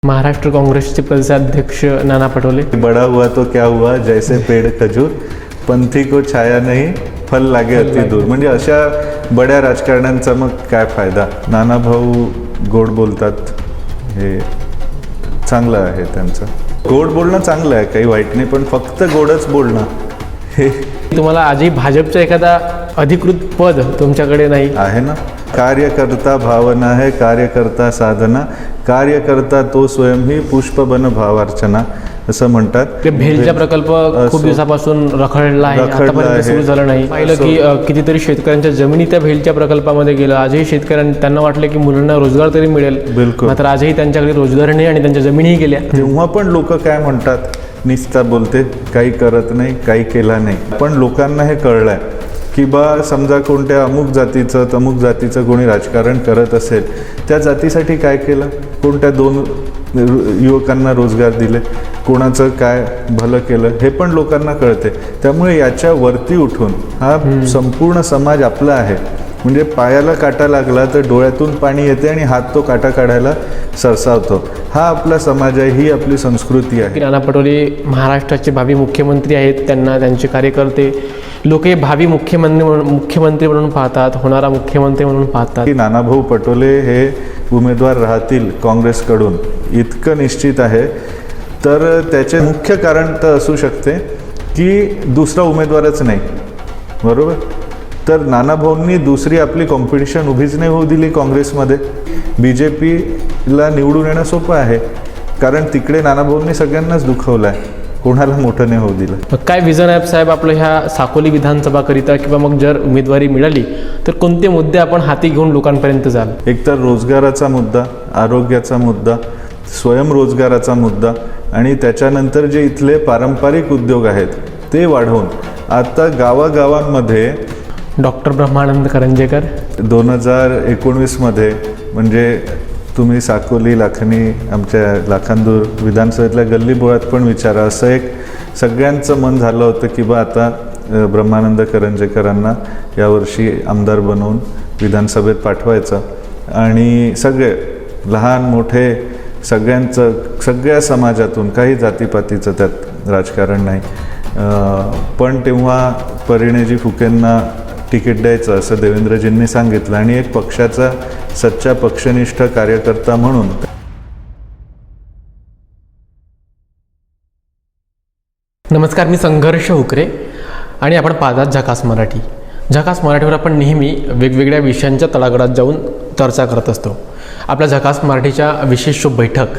महाराष्ट्र काँग्रेसचे प्रदेशाध्यक्ष नाना पटोले। बड़ा हुआ तो क्या हुआ, जैसे पेड़ खजूर, पंथी को छाया नहीं, फल लागे अति दूर. म्हणजे अशा बड्या राजकारण्यांचा मग काय फायदा. नाना भाऊ गोड बोलतात, हे चांगलं आहे त्यांचं. गोड बोलणं चांगलं आहे, काही वाईट नाही, पण फक्त गोडच बोलणं हे. तुम्हाला आजही भाजपचं एखादा अधिकृत पद तुमच्याकडे नाही आहे ना. कार्यकर्ता भावना है, कार्यकर्ता साधना, कार्यकर्ता तो स्वयं ही पुष्प बन भावार्चना असं म्हणतात. ते भेलचा प्रकल्प खूप दिवसापासून रखडला आहे, आतापर्यंत सुरू झाला नाही. पाहिलं की कितीतरी शेतकऱ्यांच्या जमिनी त्या भेलच्या प्रकल्पामध्ये गेलं. आजही शेतकऱ्यांना त्यांना वाटलं की मुलांना रोजगार तरी मिळेल, बिलकुल. मात्र आजही त्यांच्याकडे रोजगार नाही आणि त्यांच्या जमिनीही गेल्या. तेव्हा पण लोक काय म्हणतात, निस्ता बोलते, काही करत नाही, काही केला नाही. पण लोकांना हे कळलंय की बा समजा कोणत्या अमुक जातीचं तमुक जातीचं कोणी राजकारण करत असेल, त्या जातीसाठी काय केलं, कोणत्या 2 युवकांना रोजगार दिले, कोणाचं काय भलं केलं, हे पण लोकांना कळते. त्यामुळे याच्या वरती उठून हा संपूर्ण समाज आपला आहे. म्हणजे पायाला काटा लागला तर डोळ्यातून पाणी येते आणि हात तो काटा काढायला सरसावतो. हा आपला समाज आहे, ही आपली संस्कृती आहे. नाना पटोले महाराष्ट्राचे भावी मुख्यमंत्री आहेत. त्यांना त्यांचे कार्यकर्ते लोक हे भावी मुख्यमंत्री म्हणून पाहतात, होणारा मुख्यमंत्री म्हणून पाहतात. की नानाभाऊ पटोले हे उमेदवार राहतील काँग्रेसकडून इतकं निश्चित आहे. तर त्याचे मुख्य कारण तर असू शकते की दुसरा उमेदवारच नाही, बरोबर. तर नानाभाऊंनी दुसरी आपली कॉम्पिटिशन उभीच नाही होऊ दिली काँग्रेसमध्ये. BJPला निवडून येणं सोपं आहे, कारण तिकडे नानाभाऊंनी सगळ्यांनाच दुखवलं आहे, कोणाला मोठं नाही होऊ दिलं. मग काय विजन आहे साहेब आपलं ह्या साकोली विधानसभाकरिता, किंवा मग जर उमेदवारी मिळाली तर कोणते मुद्दे आपण हाती घेऊन लोकांपर्यंत जाल? एकतर रोजगाराचा मुद्दा, आरोग्याचा मुद्दा, स्वयंरोजगाराचा मुद्दा, आणि त्याच्यानंतर जे इथले पारंपरिक उद्योग आहेत ते वाढवून आता गावागावांमध्ये. डॉक्टर ब्रह्मानंद करंजेकर 2019मध्ये म्हणजे तुम्ही साकोली, लाखनी, आमच्या लाखांदूर विधानसभेतल्या गल्लीबोळात पण विचारा, असं एक सगळ्यांचं मन झालं होतं की बा आता ब्रह्मानंद करंजेकरांना यावर्षी आमदार बनवून विधानसभेत पाठवायचं. आणि सगळे लहान मोठे सगळ्यांचं, सगळ्या समाजातून, काही जातीपातीचं त्यात राजकारण नाही. पण तेव्हा परिणयजी फुकेंना तिकीट द्यायचं असं देवेंद्रजींनी सांगितलं, आणि एक पक्षाचा सच्चा पक्षनिष्ठ कार्यकर्ता म्हणून. नमस्कार, मी संघर्ष हुकरे आणि आपण पाहतात झकास मराठी. झकास मराठीवर आपण नेहमी वेगवेगळ्या विषयांच्या तळागाळात जाऊन चर्चा करत असतो. आपल्या झकास मराठीच्या विशेष बैठक,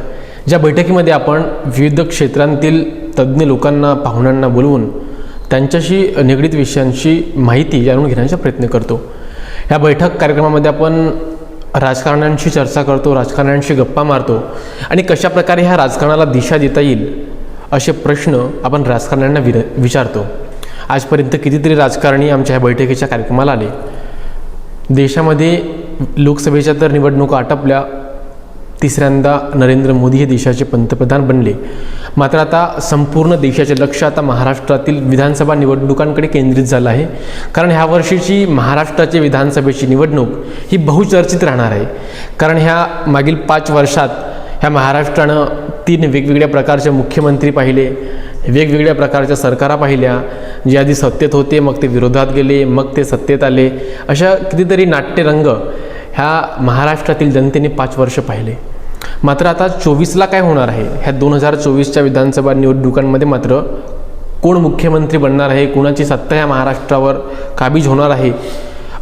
ज्या बैठकीमध्ये आपण विविध क्षेत्रांतील तज्ज्ञ लोकांना, पाहुण्यांना बोलवून त्यांच्याशी निगडीत विषयांची माहिती जाणून घेण्याचा प्रयत्न करतो. ह्या बैठक कार्यक्रमामध्ये आपण राजकारण्यांशी चर्चा करतो, राजकारण्यांशी गप्पा मारतो, आणि कशाप्रकारे ह्या राजकारणाला दिशा देता येईल असे प्रश्न आपण राजकारण्यांना विचारतो. आजपर्यंत कितीतरी राजकारणी आमच्या ह्या बैठकीच्या कार्यक्रमाला आले. देशामध्ये लोकसभेच्या तर निवडणुका आटपल्या, 3ऱ्यांदा नरेंद्र मोदी हे देशाचे पंतप्रधान बनले. मात्र आता संपूर्ण देशाचे लक्ष आता महाराष्ट्रातील विधानसभा निवडणुकांकडे केंद्रित झालं आहे. कारण ह्या वर्षीची महाराष्ट्राची विधानसभेची निवडणूक ही बहुचर्चित राहणार आहे. कारण ह्या मागील 5 वर्षात ह्या महाराष्ट्रानं 3 वेगवेगळ्या प्रकारचे मुख्यमंत्री पाहिले, वेगवेगळ्या प्रकारच्या सरकारा पाहिल्या. जे आधी सत्तेत होते, मग ते विरोधात गेले, मग ते सत्तेत आले. अशा कितीतरी नाट्यरंग ह्या महाराष्ट्रातील जनतेने 5 वर्ष पाहिले. मात्र आता 24ला काय होणार आहे, ह्या 2024च्या विधानसभा निवडणुकांमध्ये मात्र कोण मुख्यमंत्री बनणार आहे, कोणाची सत्ता ह्या महाराष्ट्रावर काबीज होणार आहे,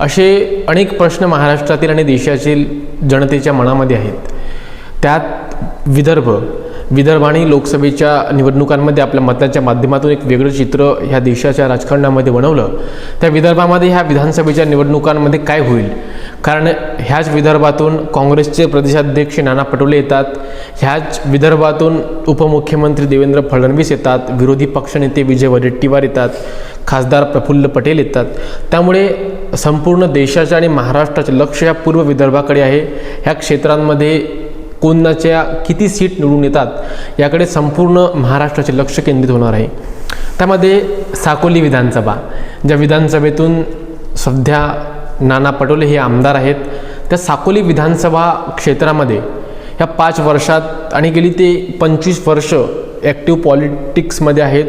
असे अनेक प्रश्न महाराष्ट्रातील आणि देशातील जनतेच्या मनामध्ये आहेत. त्यात विदर्भाने लोकसभेच्या निवडणुकांमध्ये आपल्या मताच्या माध्यमातून एक वेगळं चित्र ह्या देशाच्या राजकारणामध्ये बनवलं. त्या विदर्भामध्ये ह्या विधानसभेच्या निवडणुकांमध्ये काय होईल, कारण ह्याच विदर्भातून काँग्रेसचे प्रदेशाध्यक्ष नाना पटोले येतात, ह्याच विदर्भातून उपमुख्यमंत्री देवेंद्र फडणवीस येतात, विरोधी पक्षनेते विजय वडेट्टीवार येतात, खासदार प्रफुल्ल पटेल येतात. त्यामुळे संपूर्ण देशाच्या आणि महाराष्ट्राचे लक्ष ह्या पूर्व विदर्भाकडे आहे. ह्या क्षेत्रांमध्ये कोणाच्या किती सीट निवडून येतात याकडे संपूर्ण महाराष्ट्राचे लक्ष केंद्रित होणार आहे. त्यामध्ये साकोली विधानसभा, ज्या विधानसभेतून सध्या नाना पटोले हे आमदार आहेत, त्या साकोली विधानसभा क्षेत्रामध्ये ह्या 5 वर्षात आणि गेली ते 25 वर्ष ॲक्टिव्ह पॉलिटिक्समध्ये आहेत.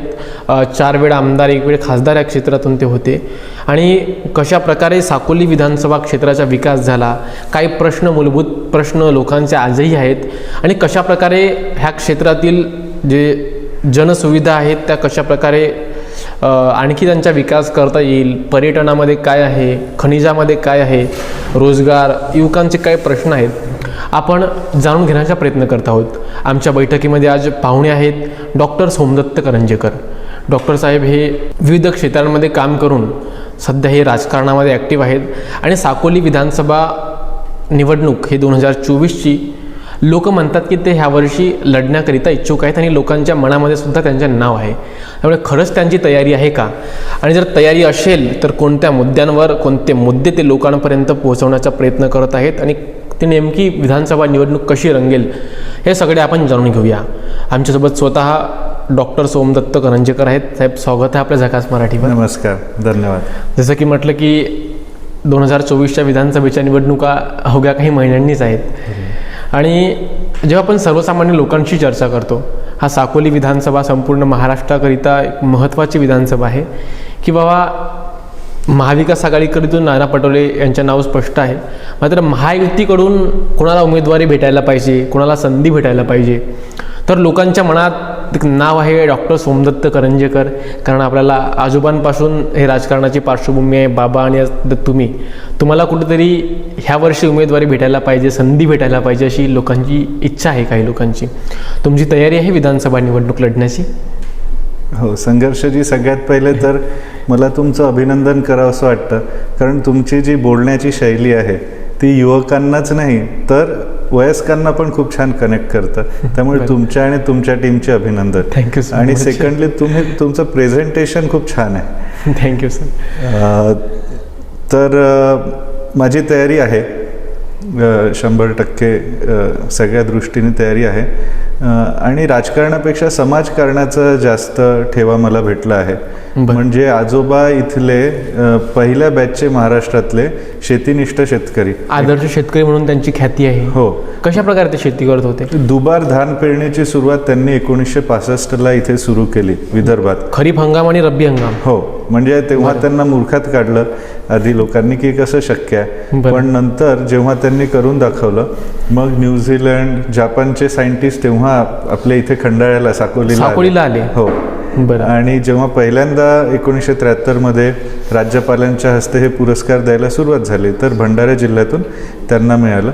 4 वेळा आमदार, 1 वेळ खासदार या क्षेत्रातून ते होते. आणि कशा प्रकारे साकोली विधानसभा क्षेत्राचा विकास झाला, काही प्रश्न, मूलभूत प्रश्न लोकांचे आजही आहेत आणि कशा प्रकारे ह्या क्षेत्रातील जे जनसुविधा आहेत त्या कशा प्रकारे आणखी त्यांचा विकास करता येईल, पर्यटनामध्ये काय आहे, खनिजामध्ये काय आहे, रोजगार, युवकांचे काय प्रश्न आहेत, आपण जाणून घेण्याचा प्रयत्न करत आहोत. आमच्या बैठकीमध्ये आज पाहुणे आहेत डॉक्टर सोमदत्त करंजेकर. डॉक्टर साहेब हे विविध क्षेत्रांमध्ये काम करून सध्या हे राजकारणामध्ये ॲक्टिव्ह आहेत आणि साकोली विधानसभा निवडणूक हे 2024ची लोक म्हणतात की ते ह्यावर्षी लढण्याकरिता इच्छुक आहेत आणि लोकांच्या मनामध्ये सुद्धा त्यांचे नाव आहे. त्यामुळे खरंच त्यांची तयारी आहे का, आणि जर तयारी असेल तर कोणत्या मुद्द्यांवर, कोणते मुद्दे ते लोकांपर्यंत पोहोचवण्याचा प्रयत्न करत आहेत आणि ती नेमकी विधानसभा निवडणूक कशी रंगेल हे सगळे आपण जाणून घेऊया. आमच्यासोबत स्वतः डॉक्टर सोमदत्त करंजेकर आहेत. साहेब, स्वागत आहे आपल्या झकास मराठीवर. नमस्कार, धन्यवाद. जसं की म्हटलं की 2024च्या विधानसभेच्या निवडणुका अवघ्या काही महिन्यांनीच आहेत आणि जेव्हा आपण सर्वसामान्य लोकांशी चर्चा करतो, हा साकोली विधानसभा संपूर्ण महाराष्ट्राकरिता एक महत्त्वाची विधानसभा आहे की बाबा महाविकास आघाडीकडून नाना पटोले यांचं नाव स्पष्ट आहे, मात्र महायुतीकडून कोणाला उमेदवारी भेटायला पाहिजे, कोणाला संधी भेटायला पाहिजे, तर लोकांच्या मनात एक नाव आहे डॉक्टर सोमदत्त करंजेकर. कारण आपल्याला आजोबांपासून हे राजकारणाची पार्श्वभूमी आहे, बाबा आणि तुम्हाला कुठेतरी ह्या वर्षी उमेदवारी भेटायला पाहिजे, संधी भेटायला पाहिजे अशी लोकांची इच्छा आहे. काही लोकांची तुमची तयारी आहे विधानसभा निवडणूक लढण्याची? हो, संघर्षजी, सगळ्यात पहिले तर मला तुमचं अभिनंदन करावं असं वाटतं, कारण तुमची जी बोलण्याची शैली आहे ती युवकांनाच नाही तर वयस्कांना पण खूप छान कनेक्ट करतं. त्यामुळे तुमच्या आणि तुमच्या टीमचे अभिनंदन. Thank you sir. आणि सेकंडली तुमचं प्रेझेंटेशन खूप छान आहे. Thank you sir. तर माझी तयारी आहे 100% सगळ्या दृष्टीने तयारी आहे आणि राजकारणापेक्षा समाजकारणाचा जास्त ठेवा मला भेटला आहे. म्हणजे आजोबा इथले पहिल्या बॅचचे महाराष्ट्रातले शेतीनिष्ठ शेतकरी, आदर्श शेतकरी म्हणून त्यांची ख्याती आहे. हो. कशा प्रकारे ते शेती करत होते? दुबार धान पेरण्याची सुरुवात त्यांनी 1965ला इथे सुरू केली विदर्भात. खरीप हंगाम आणि रब्बी हंगाम. हो, म्हणजे तेव्हा त्यांना मूर्खात काढलं आधी लोकांनी की कसं शक्य आहे, पण नंतर जेव्हा त्यांनी करून दाखवलं, मग न्यूझीलंड, जपानचे सायंटिस्ट तेव्हा आपल्या इथे खंडाळ्याला साकोलीला आले. हो, बरं. आणि जेव्हा पहिल्यांदा 1973मध्ये राज्यपालांच्या हस्ते हे पुरस्कार द्यायला सुरुवात झाली तर भंडारा जिल्ह्यातून त्यांना मिळालं.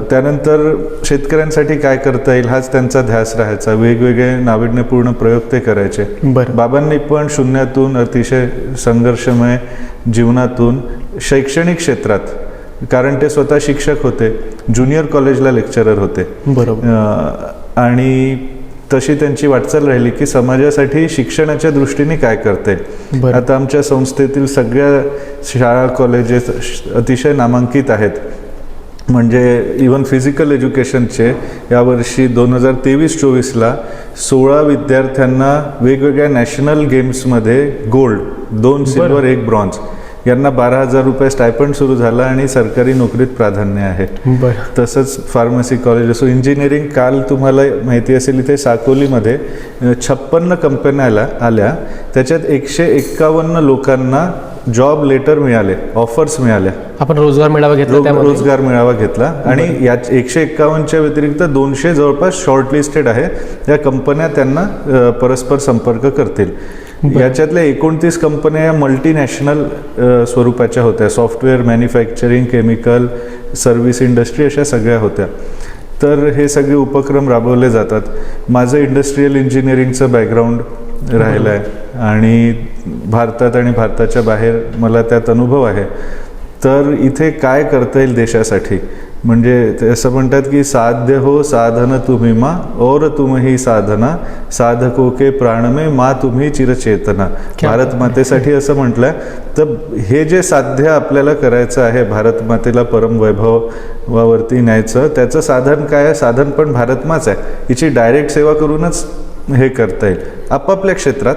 त्यानंतर शेतकऱ्यांसाठी काय करता येईल हाच त्यांचा ध्यास राहायचा. वेगवेगळे नाविन्यपूर्ण प्रयोग ते करायचे. बाबांनी पण शून्यातून अतिशय संघर्षमय जीवनातून शैक्षणिक क्षेत्रात, कारण ते स्वतः शिक्षक होते, ज्युनियर कॉलेजला लेक्चरर होते, बरोबर, आणि तशी त्यांची वाटचाल राहिली की समाजासाठी शिक्षणाच्या दृष्टीने काय करता येईल. आता आमच्या संस्थेतील सगळ्या शाळा, कॉलेजेस अतिशय नामांकित आहेत. म्हणजे इव्हन फिजिकल एज्युकेशनचे यावर्षी 2023-24ला 16 विद्यार्थ्यांना वेगवेगळ्या नॅशनल गेम्समध्ये गोल्ड, 2 सिल्वर, 1 ब्रॉन्झ, यांना 12,000 रुपये स्टायपंड सुरू झाला आणि सरकारी नोकरीत प्राधान्य आहे. तसंच फार्मसी कॉलेज असो, इंजिनिअरिंग. काल तुम्हाला माहिती असेल इथे साकोलीमध्ये 56 कंपन्या आल्या, त्याच्यात 151 लोकांना जॉब लेटर मिळाले, ऑफर्स मिळाल्या. आपण रोजगार मेळावा घेतला, रोजगार मेळावा घेतला आणि या 151च्या व्यतिरिक्त 200 जवळपास शॉर्टलिस्टेड आहे. या कंपन्या त्यांना परस्पर संपर्क करतील. याच्यातल्या 29 कंपन्या या मल्टीनॅशनल स्वरूपाच्या होत्या. Software, manufacturing, chemical, service industry अशा सगळ्या होत्या. तर हे सगळे उपक्रम राबवले जातात. माझं इंडस्ट्रियल इंजिनिअरिंगचं बॅकग्राऊंड राहिलं आहे आणि भारतात आणि भारताच्या बाहेर मला त्यात अनुभव आहे. तर इथे काय करता येईल देशासाठी, म्हणजे ते असं म्हणतात की साध्य हो साधन तुम्ही मा और तुम्ही साधना, साधको के प्राण में मा तुम्ही चिरचेतना. भारत मातेसाठी असं म्हटलंय. तर हे जे साध्य आपल्याला करायचं आहे, भारत मातेला परम वैभवावरती न्यायचं, त्याचं साधन काय आहे? साधन पण भारत माच आहे. हिची डायरेक्ट सेवा करूनच हे करता येईल. आपापल्या क्षेत्रात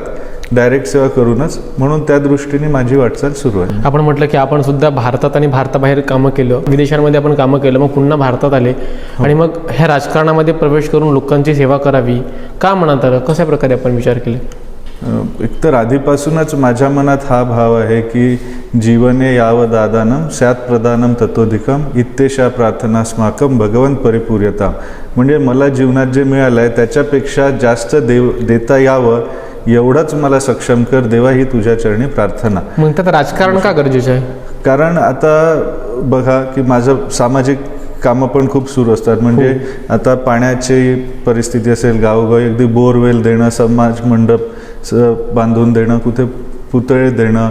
डायरेक्ट सेवा करूनच, म्हणून त्या दृष्टीने माझी वाटचाल सुरू आहे. आपण म्हटलं की आपण सुद्धा भारतात आणि भारताबाहेर कामं केलं, विदेशांमध्ये आपण कामं केलं, मग पुन्हा भारतात आले आणि मग ह्या राजकारणामध्ये प्रवेश करून लोकांची सेवा करावी का मनात आलं, कशा प्रकारे आपण विचार केले? एकतर आधीपासूनच माझ्या मनात हा भाव आहे की जीवने याव दादानम स्यात् प्रदानम ततोधिकम इत्येषा प्रार्थनास्माकम भगवंत परिपूर्यता. म्हणजे मला जीवनात जे मिळालं आहे त्याच्यापेक्षा जास्त देता यावं एवढंच मला सक्षम कर देवा, ही तुझ्या चरणी प्रार्थना. मग त्यात राजकारण का गरजेचं आहे? कारण आता बघा की माझं सामाजिक कामं पण खूप सुरू असतात. म्हणजे आता पाण्याची परिस्थिती असेल, गावोगावी अगदी बोरवेल देणं, समाज मंडप बांधून देणं, कुठे पुतळे देणं,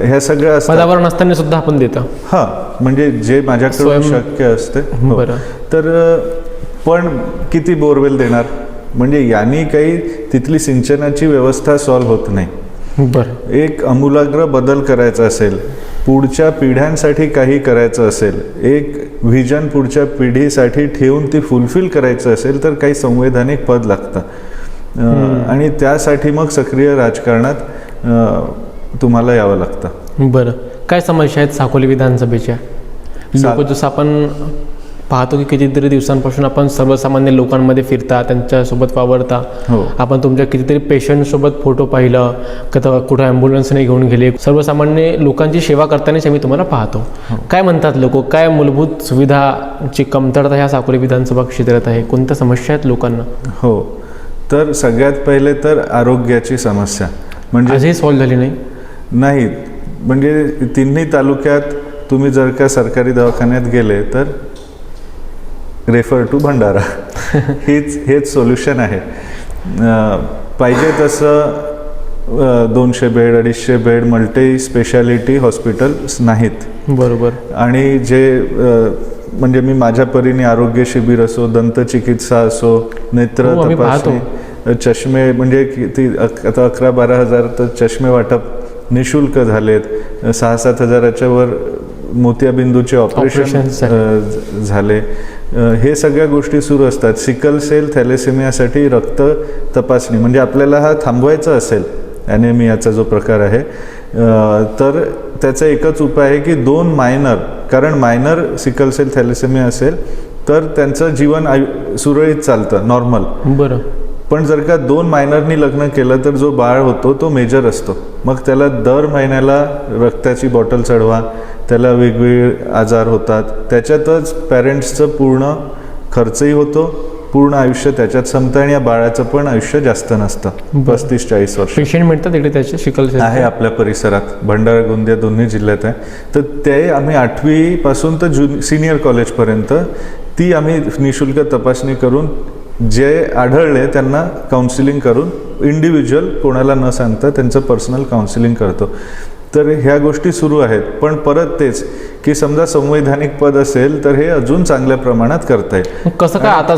ह्या सगळ्या असतात. पदावर नसताना सुद्धा आपण देतो. हां, म्हणजे जे माझ्याकडून शक्य असते. बरं. तर पण किती बोरवेल देणार, म्हणजे यांनी काही तिथली सिंचनाची व्यवस्था सॉल्व्ह होत नाही. बरं. एक आमूलाग्र बदल करायचा असेल, पुढच्या पिढ्यांसाठी काही करायचं असेल, एक व्हिजन पुढच्या पिढीसाठी ठेवून ती फुलफिल करायचं असेल तर काही संवैधानिक पद लागतं. आणि त्यासाठी मग सक्रिय राजकारणात तुम्हाला यावं लागतं. बरं. काय समस्या आहेत साकोली विधानसभेच्या? लोक जसं आपण पाहतो की कितीतरी दिवसांपासून आपण सर्वसामान्य लोकांमध्ये फिरता, त्यांच्यासोबत वावरता. आपण तुमच्या कितीतरी पेशंटसोबत फोटो पाहिलं, कुठं ॲम्ब्युलन्सने घेऊन गेले. सर्वसामान्य लोकांची सेवा करतानाच आम्ही तुम्हाला पाहतो. काय म्हणतात लोक, काय मूलभूत सुविधाची कमतरता ह्या साकोली विधानसभा क्षेत्रात आहे? कोणत्या समस्या आहेत लोकांना? हो, तर सगळ्यात पहिले तर आरोग्याची समस्या म्हणजे आजही सॉल्व्ह झाली नाही. म्हणजे तिन्ही तालुक्यात तुम्ही जर का सरकारी दवाखान्यात गेले तर रेफर टू भंडारा हेच सोल्युशन आहे. पाहिजे तसं 200 bed 250 bed multi speciality hospitals नाहीत. बरोबर. आणि जे म्हणजे मी माझ्या परीने आरोग्य शिबिर असो, दंतचिकित्सा असो, नेत्र तपासणी, चष्मे, म्हणजे किती आता 11-12 हजार तर चष्मे वाटप निशुल्क झालेत. 6-7 हजाराच्या वर मोतियाबिंदूचे ऑपरेशन झाले. हे सगळ्या गोष्टी सुरू असतात. सिकल सेल थॅलेसेमियासाठी रक्त तपासणी, म्हणजे आपल्याला हा थांबवायचा असेल ॲनेमियाचा जो प्रकार आहे, तर त्याचा एकच उपाय आहे की 2 मायनर, कारण मायनर सिकल सेल थॅलेसेमिया असेल तर त्यांचं जीवन सुरळीत चालतं, नॉर्मल. बरं. पण जर का 2 मायनरनी लग्न केलं तर जो बाळ होतो तो मेजर असतो. मग त्याला दर महिन्याला रक्ताची बॉटल चढवा, त्याला वेगवेगळे आजार होतात. त्याच्यातच पॅरेंट्सचं पूर्ण खर्चही होतो, पूर्ण आयुष्य त्याच्यात संपतं आणि या बाळाचं पण आयुष्य जास्त नसतं, 35-40 वर्ष. पेशंट मिळतात इकडे त्याचे सिकल सेल? आहे आपल्या परिसरात, भंडारा गोंदिया दोन्ही जिल्ह्यात आहे. तर ते आम्ही 8वी पासून तर सिनियर कॉलेजपर्यंत ती आम्ही निशुल्क तपासणी करून जे आढळले त्यांना काउन्सिलिंग करून इंडिव्हिज्युअल कोणाला न सांगता त्यांचं पर्सनल काउन्सिलिंग करतो. तर ह्या गोष्टी सुरू आहेत. पण परत तेच की समजा संवैधानिक पद असेल तर हे अजून चांगल्या प्रमाणात करता येईल. कसं काय आता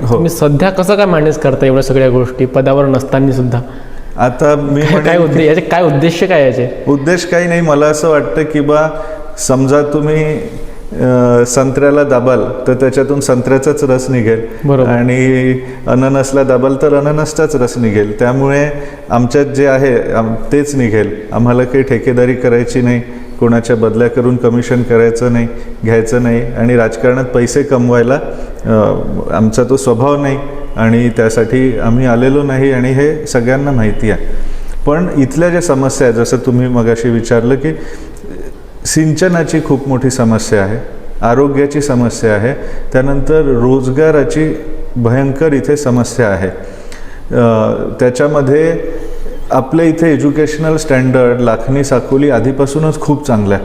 तुम्ही सध्या कसं काय मॅनेज करता एवढ्या सगळ्या गोष्टी पदावर नसताना सुद्धा? आता मी काय उद्देश काय याचे? उद्देश काही नाही. मला असं वाटतं की बा समजा तुम्ही संत्र्याला दाबाल तर त्याच्यातून संत्र्याचाच रस निघेल आणि अननसला दाबाल तर अननसचाच रस निघेल. त्यामुळे आमच्यात जे आहे तेच निघेल. आम्हाला काही ठेकेदारी करायची नाही, कोणाच्या बदल्या करून कमिशन करायचं नाही, घ्यायचं नाही. आणि राजकारणात पैसे कमवायला आमचा तो स्वभाव नाही आणि त्यासाठी आम्ही आलेलो नाही आणि हे सगळ्यांना माहिती आहे. पण इथल्या ज्या समस्या आहेत, जसं तुम्ही मगाशी विचारलं की सिंचनाची खूप मोठी समस्या आहे, आरोग्याची समस्या आहे, त्यानंतर रोजगाराची भयंकर इथे समस्या आहे. त्याच्यामध्ये आपल्या इथे एज्युकेशनल स्टँडर्ड लाखनी साकोली आधीपासूनच खूप चांगलं आहे.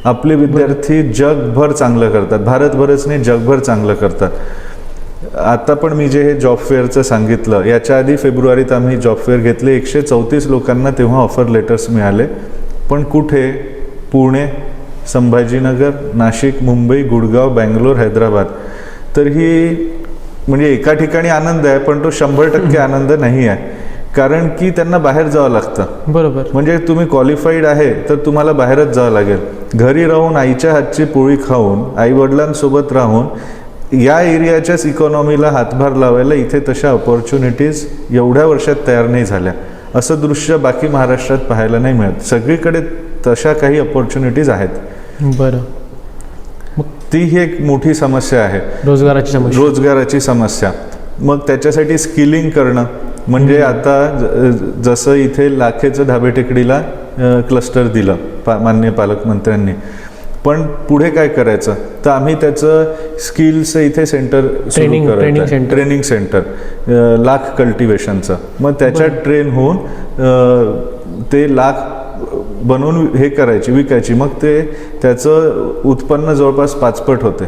आपले विद्यार्थी जगभर चांगलं करतात, भारतभरच नाही जगभर चांगलं करतात. आता पण मी जे हे जॉब फेअरचं सांगितलं, याच्या आधी फेब्रुवारीत आम्ही जॉब फेअर घेतले. 134 लोकांना तेव्हा ऑफर लेटर्स मिळाले. पण कुठे? पुणे, संभाजीनगर, नाशिक, मुंबई, गुडगाव, बँगलोर, हैदराबाद. तर ही म्हणजे एका ठिकाणी आनंद आहे पण तो 100% आनंद नाही आहे, कारण की त्यांना बाहेर जावं लागतं. बरोबर. म्हणजे तुम्ही क्वालिफाईड आहे तर तुम्हाला बाहेरच जावं लागेल. घरी राहून आईच्या हातची पोळी खाऊन, आईवडिलांसोबत राहून या एरियाच्याच इकॉनॉमीला हातभार लावायला इथे तशा ऑपॉर्च्युनिटीज एवढ्या वर्षात तयार नाही झाल्या. असं दृश्य बाकी महाराष्ट्रात पाहायला नाही मिळत. सगळीकडे तशा काही अपॉर्च्युनिटीज आहेत. बरं. ती ही एक मोठी समस्या आहे, रोजगाराची समस्या. मग त्याच्यासाठी स्किलिंग करणं म्हणजे आता जसं इथे लाखेचं ढाबे टेकडीला क्लस्टर दिलं माननीय पालकमंत्र्यांनी, पण पुढे काय करायचं तर आम्ही त्याचं स्किल्स इथे सेंटर सुरू करत, ट्रेनिंग सेंटर लाख कल्टिवेशनचं. मग त्याच्यात ट्रेन होऊन ते लाख बनवून हे करायची, विकायची. मग ते त्याचं उत्पन्न जवळपास 5 पट होते.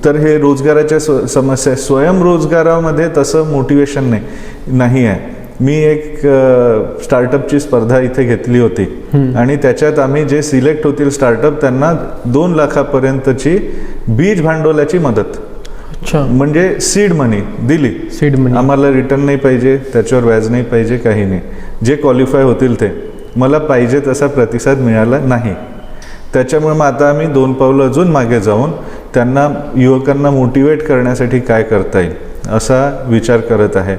तर हे रोजगाराच्या समस्या. स्वयंरोजगारामध्ये तसं मोटिवेशन नाही आहे. मी एक स्टार्टअपची स्पर्धा इथे घेतली होती आणि त्याच्यात आम्ही जे सिलेक्ट होतील स्टार्टअप त्यांना 2 लाखापर्यंतची बीज भांडवलाची मदत, म्हणजे सीड मनी दिली. सीड मनी आम्हाला रिटर्न नाही पाहिजे, त्याच्यावर व्याज नाही पाहिजे, काही नाही. जे क्वालिफाय होतील ते. मला पाहिजे तसा प्रतिसाद मिळाला नाही. त्याच्यामुळे मग आता आम्ही 2 पावलं अजून मागे जाऊन त्यांना, युवकांना मोटिवेट करण्यासाठी काय करता येईल असा विचार करत आहे.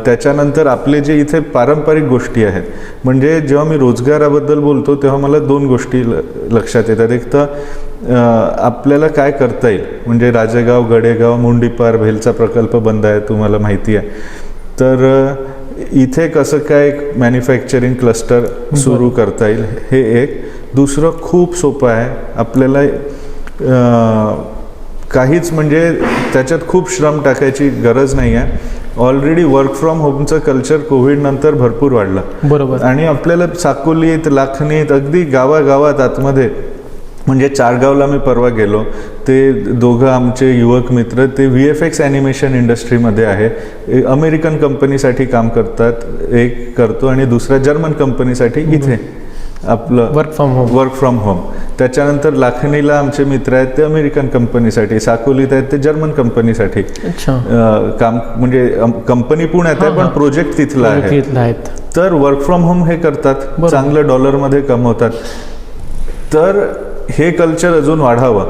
त्याच्यानंतर आपले जे इथे पारंपरिक गोष्टी आहेत, म्हणजे जेव्हा मी रोजगाराबद्दल बोलतो तेव्हा मला 2 गोष्टी लक्षात येतात. एक तर आपल्याला काय करता येईल, म्हणजे राजेगाव, गडेगाव, मुंडीपार, भेलचा प्रकल्प बंद आहे तुम्हाला माहिती आहे. तर इथे कसं काय एक मॅन्युफॅक्चरिंग क्लस्टर सुरू करता येईल हे एक. दुसरं खूप सोपं आहे, आपल्याला काहीच म्हणजे त्याच्यात खूप श्रम टाकायची गरज नाही आहे. ऑलरेडी वर्क फ्रॉम होमचं कल्चर कोविड नंतर भरपूर वाढलं. बरोबर. आणि आपल्याला साकोलीत, लाखनीत, अगदी गावागावात आतमध्ये, म्हणजे चारगावला मी परवा गेलो, ते दोघं आमचे युवक मित्र ते VFX ॲनिमेशन इंडस्ट्रीमध्ये आहे. अमेरिकन कंपनीसाठी काम करतात, एक करतो, आणि दुसरा जर्मन कंपनीसाठी इथे आपलं वर्क फ्रॉम होम. त्याच्यानंतर लाखनीला आमचे मित्र आहेत, ते अमेरिकन कंपनीसाठी, साकोलीत आहेत ते जर्मन कंपनीसाठी काम, म्हणजे कंपनी पुण्यात आहे पण प्रोजेक्ट तिथला आहे. तर वर्क फ्रॉम होम हे करतात, चांगलं डॉलरमध्ये कमवतात. तर हे कल्चर अजून वाढावं.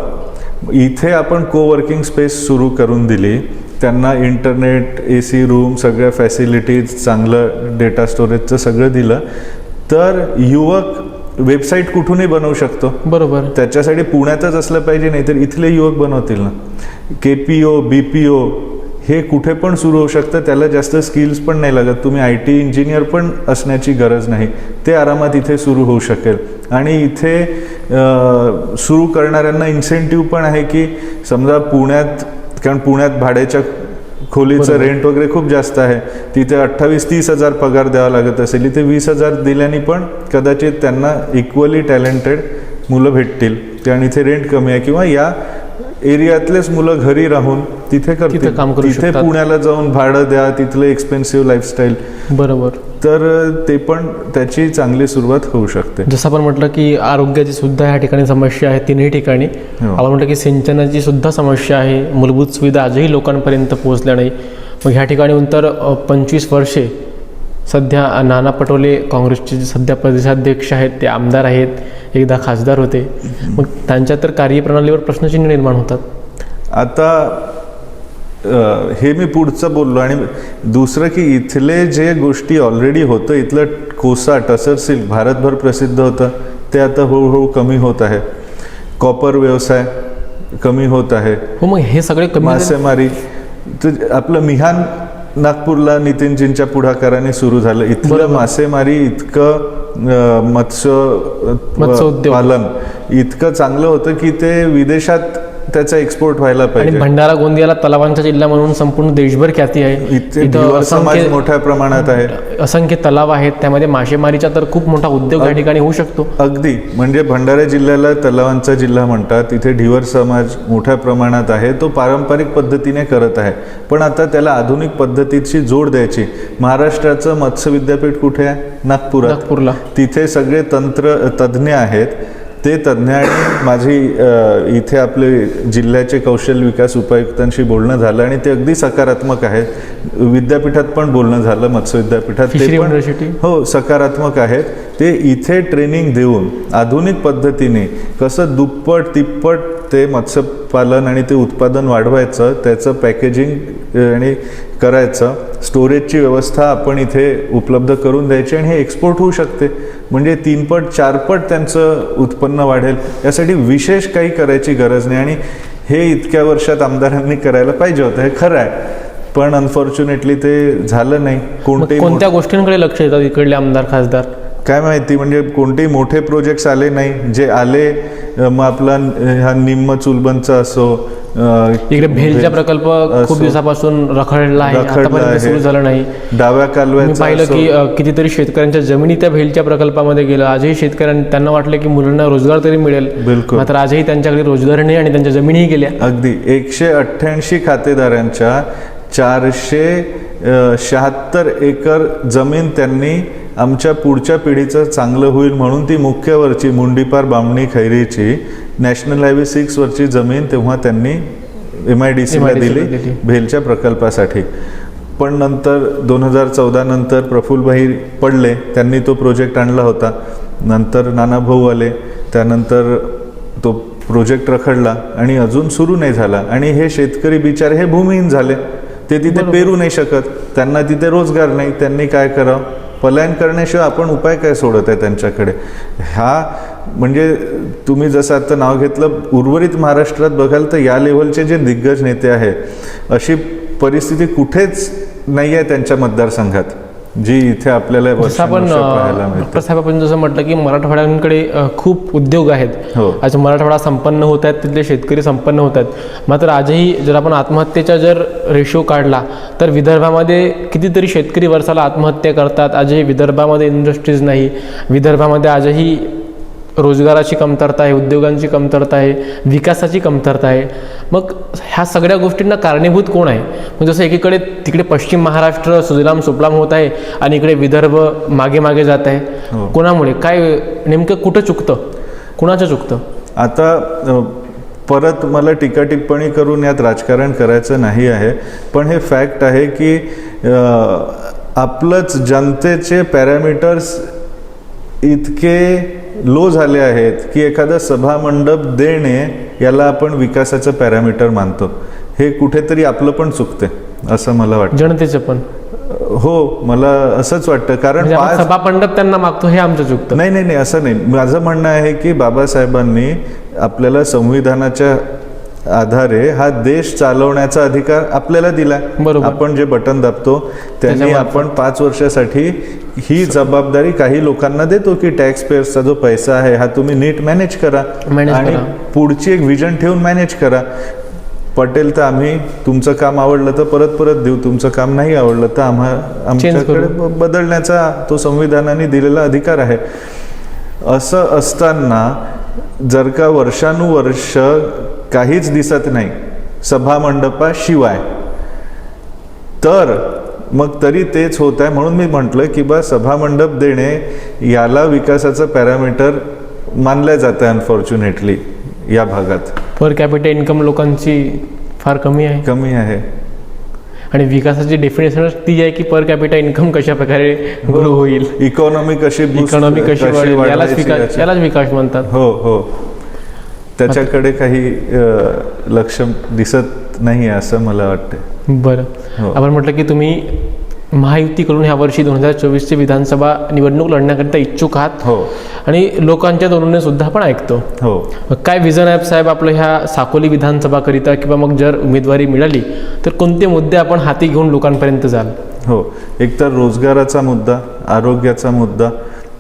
इथे आपण कोवर्किंग स्पेस सुरू करून दिली, त्यांना इंटरनेट, AC रूम, सगळ्या फॅसिलिटीज, चांगलं डेटा स्टोरेजचं सगळं दिलं, तर युवक वेबसाईट कुठूनही बनवू शकतो. बरोबर. त्याच्यासाठी पुण्यातच असलं पाहिजे, नाही तर इथले युवक बनवतील ना. KPO, BPO हे कुठे पण सुरू होऊ शकतं. त्याला जास्त स्किल्स पण नाही लागत. तुम्ही IT इंजिनियर पण असण्याची गरज नाही. ते आरामात इथे सुरू होऊ शकेल. आणि इथे सुरू करणाऱ्यांना इन्सेंटिव्ह पण आहे की समजा पुण्यात, कारण पुण्यात भाड्याच्या खोलीचं रेंट वगैरे खूप जास्त आहे, तिथे 28-30 हजार पगार द्यावा लागत असेल, इथे 20 हजार दिल्याने पण कदाचित त्यांना इक्वली टॅलेंटेड मुलं भेटतील. आणि इथे रेंट कमी आहे, किंवा या एरियातलेच मुलं घरी राहून तिथे करतील, तिथे पुण्याला जाऊन भाडं द्या, तिथलं एक्सपेन्सिव्ह लाईफस्टाईल. बरोबर. तर ते पण त्याची चांगली सुरुवात होऊ शकते. जसं आपण म्हटलं की आरोग्याची सुद्धा या ठिकाणी समस्या आहे, 3ही ठिकाणी. आपण म्हटलं की सिंचनाची सुद्धा समस्या आहे, मूलभूत सुविधा आजही लोकांपर्यंत पोहोचल्या नाही. मग ह्या ठिकाणी नंतर 25 वर्षे सध्या नाना पटोले काँग्रेसचे सध्या प्रदेशाध्यक्ष आहेत, ते आमदार आहेत, एकदा खासदार होते. मग त्यांच्या तर कार्यप्रणालीवर प्रश्नचिन्ह निर्माण होतात. आता हे मी पुढचं बोललो. आणि दुसरं की इथले जे गोष्टी ऑलरेडी होतं, इथलं कोसा, टसर सिल्क भारतभर प्रसिद्ध होतं, ते आता हळूहळू कमी होत आहे. कॉपर व्यवसाय कमी होत आहे. हो, मग हे सगळे कमी. मासेमारी, तर आपलं मिहान नागपूरला नितीनजींच्या पुढाकाराने सुरू झालं. इथलं मासेमारी इतकं मत्स्य पालन इतकं चांगलं होतं की ते विदेशात त्याचा एक्सपोर्ट व्हायला पाहिजे. आणि भंडारा गोंदियाला तलावांचा जिल्हा म्हणून संपूर्ण देशभर ख्याती आहे. इथे समाज मोठ्या प्रमाणात आहे, असंख्य तलाव आहेत, त्यामध्ये मासेमारीचा तर खूप मोठा उद्योग या ठिकाणी होऊ शकतो. अगदी, म्हणजे भंडारा जिल्ह्याला तलावांचा जिल्हा म्हणतात. इथे ढिवर समाज मोठ्या प्रमाणात आहे, तो पारंपरिक पद्धतीने करत आहे. पण आता त्याला आधुनिक पद्धतीची जोड द्यायची. महाराष्ट्राचं मत्स्य विद्यापीठ कुठे आहे? नागपूरला. तिथे सगळे तज्ज्ञ आहेत. ते तज्ज्ञ, आणि माझी इथे आपले जिल्ह्याचे कौशल्य विकास उपायुक्तांशी बोलणं झालं आणि ते अगदी सकारात्मक आहेत. विद्यापीठात पण बोलणं झालं, मत्स्य विद्यापीठात ते पण हो सकारात्मक आहेत. ते इथे ट्रेनिंग देऊन आधुनिक पद्धतीने कसं दुप्पट तिप्पट ते मत्स्यपालन आणि ते उत्पादन वाढवायचं, त्याचं पॅकेजिंग आणि करायचं, स्टोरेजची व्यवस्था आपण इथे उपलब्ध करून द्यायची आणि हे एक्सपोर्ट होऊ शकते. म्हणजे 3 पट 4 पट त्यांचं उत्पन्न वाढेल. यासाठी विशेष काही करायची गरज नाही आणि हे इतक्या वर्षात आमदारांनी करायला पाहिजे होतं, हे खरं आहे. पण अनफॉर्च्युनेटली ते झालं नाही. कोणत्या गोष्टींकडे लक्ष देतात इकडले आमदार खासदार काय माहिती, म्हणजे कोणतेही मोठे प्रोजेक्ट्स आले नाही. जे आले मग आपला हा निम्म चुलबनचा असो, इकडे भेलचा प्रकल्प खूप दिवसापासून रखडला आहे, आतापर्यंत सुरू झाला नाही. डाव्या कालव्याचं मी पाहिलं की कितीतरी शेतकऱ्यांच्या जमिनी त्या भेलच्या प्रकल्पामध्ये गेलं. आजही त्यांना वाटलं की मुलांना रोजगार तरी मिळेल, बिलकुल, मात्र आजही त्यांच्याकडे रोजगार नाही आणि त्यांच्या जमिनीही गेल्या. अगदी 188 खातेदारांच्या 476 एकर जमीन त्यांनी आमच्या पुढच्या पिढीचं चांगलं होईल म्हणून ती मुख्यवरची मुंडीपार बामणी खैरीची नॅशनल हायवे 6 वरची जमीन तेव्हा त्यांनी MIDCला दिली भेलच्या प्रकल्पासाठी. पण नंतर 2014 नंतर प्रफुल्लभाई पडले, त्यांनी तो प्रोजेक्ट आणला होता. नंतर नानाभाऊ आले, त्यानंतर तो प्रोजेक्ट रखडला आणि अजून सुरू नाही झाला. आणि हे शेतकरी बिचारे हे भूमिहीन झाले, ते तिथे पेरू नाही शकत, त्यांना तिथे रोजगार नाही. त्यांनी काय करावं? पलायन करण्याशिवाय आपण उपाय काय सोडत आहे त्यांच्याकडे? हा म्हणजे तुम्ही जसं आता नाव घेतलं, उर्वरित महाराष्ट्रात बघाल तर या लेव्हलचे जे दिग्गज नेते आहे, अशी परिस्थिती कुठेच नाही आहे त्यांच्या मतदारसंघात जी इथे आपल्याला पाहायला मिळते. साहेब, आपण जसं म्हटलं की मराठवाड्यांकडे खूप उद्योग आहेत. आज मराठवाडा संपन्न होत आहेत, तिथले शेतकरी संपन्न होत आहेत. मात्र आजही जर आपण आत्महत्येचा जर रेशो काढला तर विदर्भामध्ये कितीतरी शेतकरी वर्षाला आत्महत्या करतात. आजही विदर्भामध्ये इंडस्ट्रीज नाही, विदर्भामध्ये आजही रोजगाराची कमतरता आहे, उद्योगांची कमतरता आहे, विकासाची कमतरता आहे. मग ह्या सगळ्या गोष्टींना कारणीभूत कोण आहे? मग जसं एकीकडे तिकडे पश्चिम महाराष्ट्र सुजलाम सुफलाम होत आहे आणि इकडे विदर्भ मागे मागे जात आहे. कोणामुळे? काय नेमकं कुठं चुकतं? कुणाचं चुकतं? आता परत मला टीका टिप्पणी करून यात राजकारण करायचं नाही आहे, पण हे फॅक्ट आहे की आपलंच जनतेचे पॅरामीटर्स इतके लो झाले आहेत की एखादा सभामंडप देणे याला आपण विकासाचं पॅरामीटर मानतो. हे कुठेतरी आपलं पण चुकते असं मला वाटतं. जनतेचं पण? हो, मला असंच वाटतं. कारण सभामंडप त्यांना मागतो हे आमचं चुकतं. नाही नाही नाही, असं नाही. माझं म्हणणं आहे की बाबासाहेबांनी आपल्याला संविधानाच्या आधारे हा देश चालवण्याचा अधिकार आपल्याला दिला. आपण जे बटन दाबतो त्यांनी आपण 5 वर्षासाठी ही जबाबदारी काही लोकांना देतो की टॅक्स पेयर्सचा जो पैसा आहे हा तुम्ही नीट मॅनेज करा आणि पुढची एक विजन ठेवून मॅनेज करा. पटेल तर आम्ही तुमचं काम आवडलं तर परत परत देऊ, तुमचं काम नाही आवडलं तर आमच्याकडे बदलण्याचा तो संविधानाने दिलेला अधिकार आहे. असं असताना जर का वर्षानुवर्ष काहीच दिसत नाही सभामंडपाशिवाय, तर मग तरी तेच होत आहे. म्हणून मी म्हटलं की बा सभामंडप देणे याला विकासाचं पॅरामीटर मानलं जातं अनफॉर्च्युनेटली या भागात. पर कॅपिटल इन्कम लोकांची फार कमी आहे आणि विकासाची डेफिनेशन ती आहे की पर कॅपिटल इन्कम कशा प्रकारे ग्रो होईल, इकॉनॉमी कशी वाढेल, यालाच विकास म्हणतात. हो हो, त्याच्याकडे काही लक्ष दिसत नाही असं मला वाटतं. बरं, आपण म्हटलं की तुम्ही महायुतीकडून ह्या वर्षी 2024ची विधानसभा निवडणूक लढण्याकरिता इच्छुक आहात. हो, आणि लोकांच्या तोंडून सुद्धा आपण ऐकतो. हो, काय विजन आहे साहेब आपलं ह्या साकोली विधानसभा करिता, किंवा मग जर उमेदवारी मिळाली तर कोणते मुद्दे आपण हाती घेऊन लोकांपर्यंत जाल? हो, एकतर रोजगाराचा मुद्दा, आरोग्याचा मुद्दा,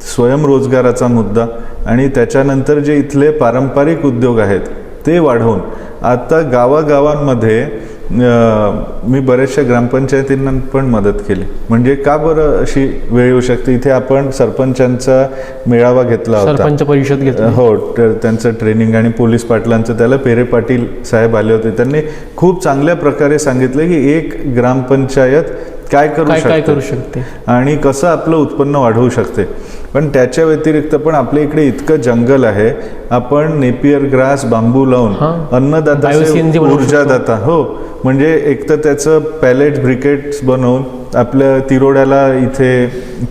स्वयंरोजगाराचा मुद्दा आणि त्याच्यानंतर जे इथले पारंपरिक उद्योग आहेत ते वाढवून आता गावागावांमध्ये मी बऱ्याचशा ग्रामपंचायतींना पण मदत केली. म्हणजे का बरं अशी वेळ येऊ शकते, इथे आपण सरपंचांचा मेळावा घेतला होता, सरपंच परिषद घेतली. हो, त्यांचं ट्रेनिंग आणि पोलीस पाटलांचं, त्याला पेरे पाटील साहेब आले होते. त्यांनी खूप चांगल्या प्रकारे सांगितलं की एक ग्रामपंचायत काय करू शकते आणि कसं आपलं उत्पन्न वाढवू शकते. पण त्याच्या व्यतिरिक्त पण आपल्या इकडे इतकं जंगल आहे, आपण नेपियर ग्रास, बांबू लावून अन्नदाता ऊर्जादाता, हो, म्हणजे एक तर त्याचं पॅलेट ब्रिकेट्स बनवून आपल्या तिरोड्याला इथे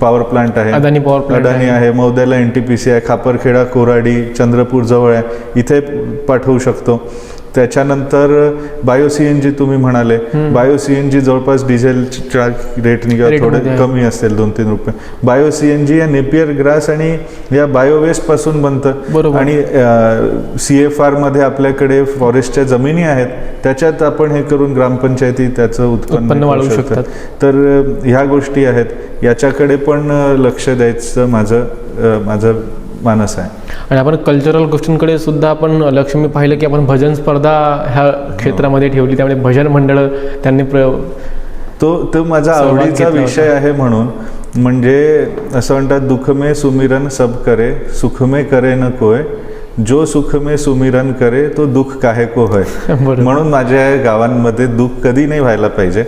पॉवर प्लांट आहे, अदानी पॉवर प्लांट अदानी आहे, मौद्याला NTPC आहे, खापरखेडा, कोराडी, चंद्रपूर जवळ आहे, इथे पाठवू शकतो. त्याच्यानंतर बायो CNG तुम्ही म्हणाले, बायो CNG जवळपास डिझेलच्या रेटने किंवा थोडे कमी असेल 2-3 रुपये. बायो CNG या नेपियर ग्रास आणि या बायो वेस्ट पासून बनतं आणि CFR मध्ये आपल्याकडे फॉरेस्टच्या जमिनी आहेत, त्याच्यात आपण हे करून ग्रामपंचायती त्याचं उत्पन्न वाढवू शकतात. तर ह्या गोष्टी आहेत, याच्याकडे पण लक्ष द्यायचं माझं मानस आहे. आणि आपण कल्चरल गोष्टींकडे सुद्धा आपण लक्ष, मी पाहिलं की आपण भजन स्पर्धा ह्या क्षेत्रामध्ये ठेवली, त्यामुळे भजन मंडळ त्यांनी तो माझा आवडीचा विषय आहे. म्हणून म्हणजे असं म्हणतात, दुःख में सुमिरन सब करे, सुख में करे न कोय, जो सुख में सुमिरन करे तो दुःख काहे को होय. म्हणून माझ्या गावांमध्ये दुःख कधी नाही व्हायला पाहिजे.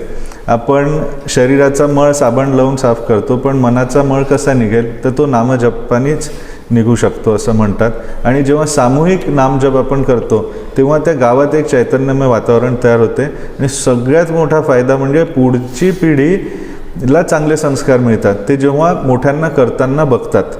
आपण शरीराचा मळ साबण लावून साफ करतो, पण मनाचा मळ कसा निघेल, तर तो नामजपानेच निघू शकतो असं म्हणतात. आणि जेव्हा सामूहिक नामजप आपण करतो तेव्हा त्या गावात एक चैतन्यमय वातावरण तयार होते आणि सगळ्यात मोठा फायदा म्हणजे पुढची पिढीला चांगले संस्कार मिळतात. ते जेव्हा मोठ्यांना करताना बघतात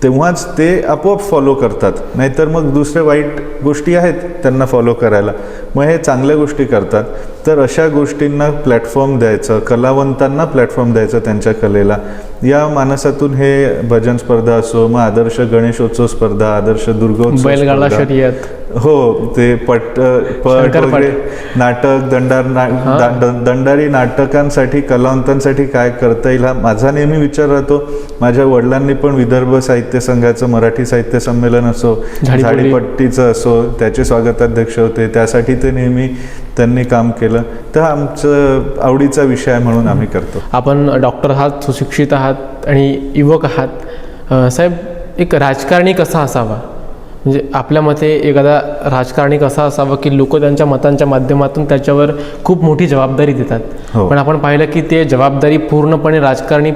तेव्हाच ते आपोआप फॉलो करतात, नाहीतर मग दुसरे वाईट गोष्टी आहेत त्यांना फॉलो करायला, मग हे चांगल्या गोष्टी करतात. तर अशा गोष्टींना प्लॅटफॉर्म द्यायचं, कलावंतांना प्लॅटफॉर्म द्यायचं त्यांच्या कलेला, या मानसातून हे भजन स्पर्धा असो, मग आदर्श गणेशोत्सव स्पर्धा, आदर्श दुर्गोत्सव, बैलगाडा शर्यत, हो ते पट वगैरे, नाटक, दंडारी नाटकांसाठी कलावंतांसाठी काय करता येईल हा माझा नेहमी विचार राहतो. माझ्या वडिलांनी पण विदर्भ साहित्य संघाचं मराठी साहित्य संमेलन असो, झाडीपट्टीचं असो, त्याचे स्वागताध्यक्ष होते, त्यासाठी ते नेहमी त्यांनी काम केलं. तर आमचं आवडीचा विषय आहे म्हणून आम्ही करतो. आपण डॉक्टर आहात, सुशिक्षित आहात आणि युवक आहात. साहेब, एक राजकारणी कसा असावा, म्हणजे आपल्या मते एखादा राजकारणी कसा असावा की लोक त्यांच्या मतांच्या माध्यमातून त्याच्यावर खूप मोठी जबाबदारी देतात, पण आपण पाहिलं की ते जबाबदारी पूर्णपणे राजकारणी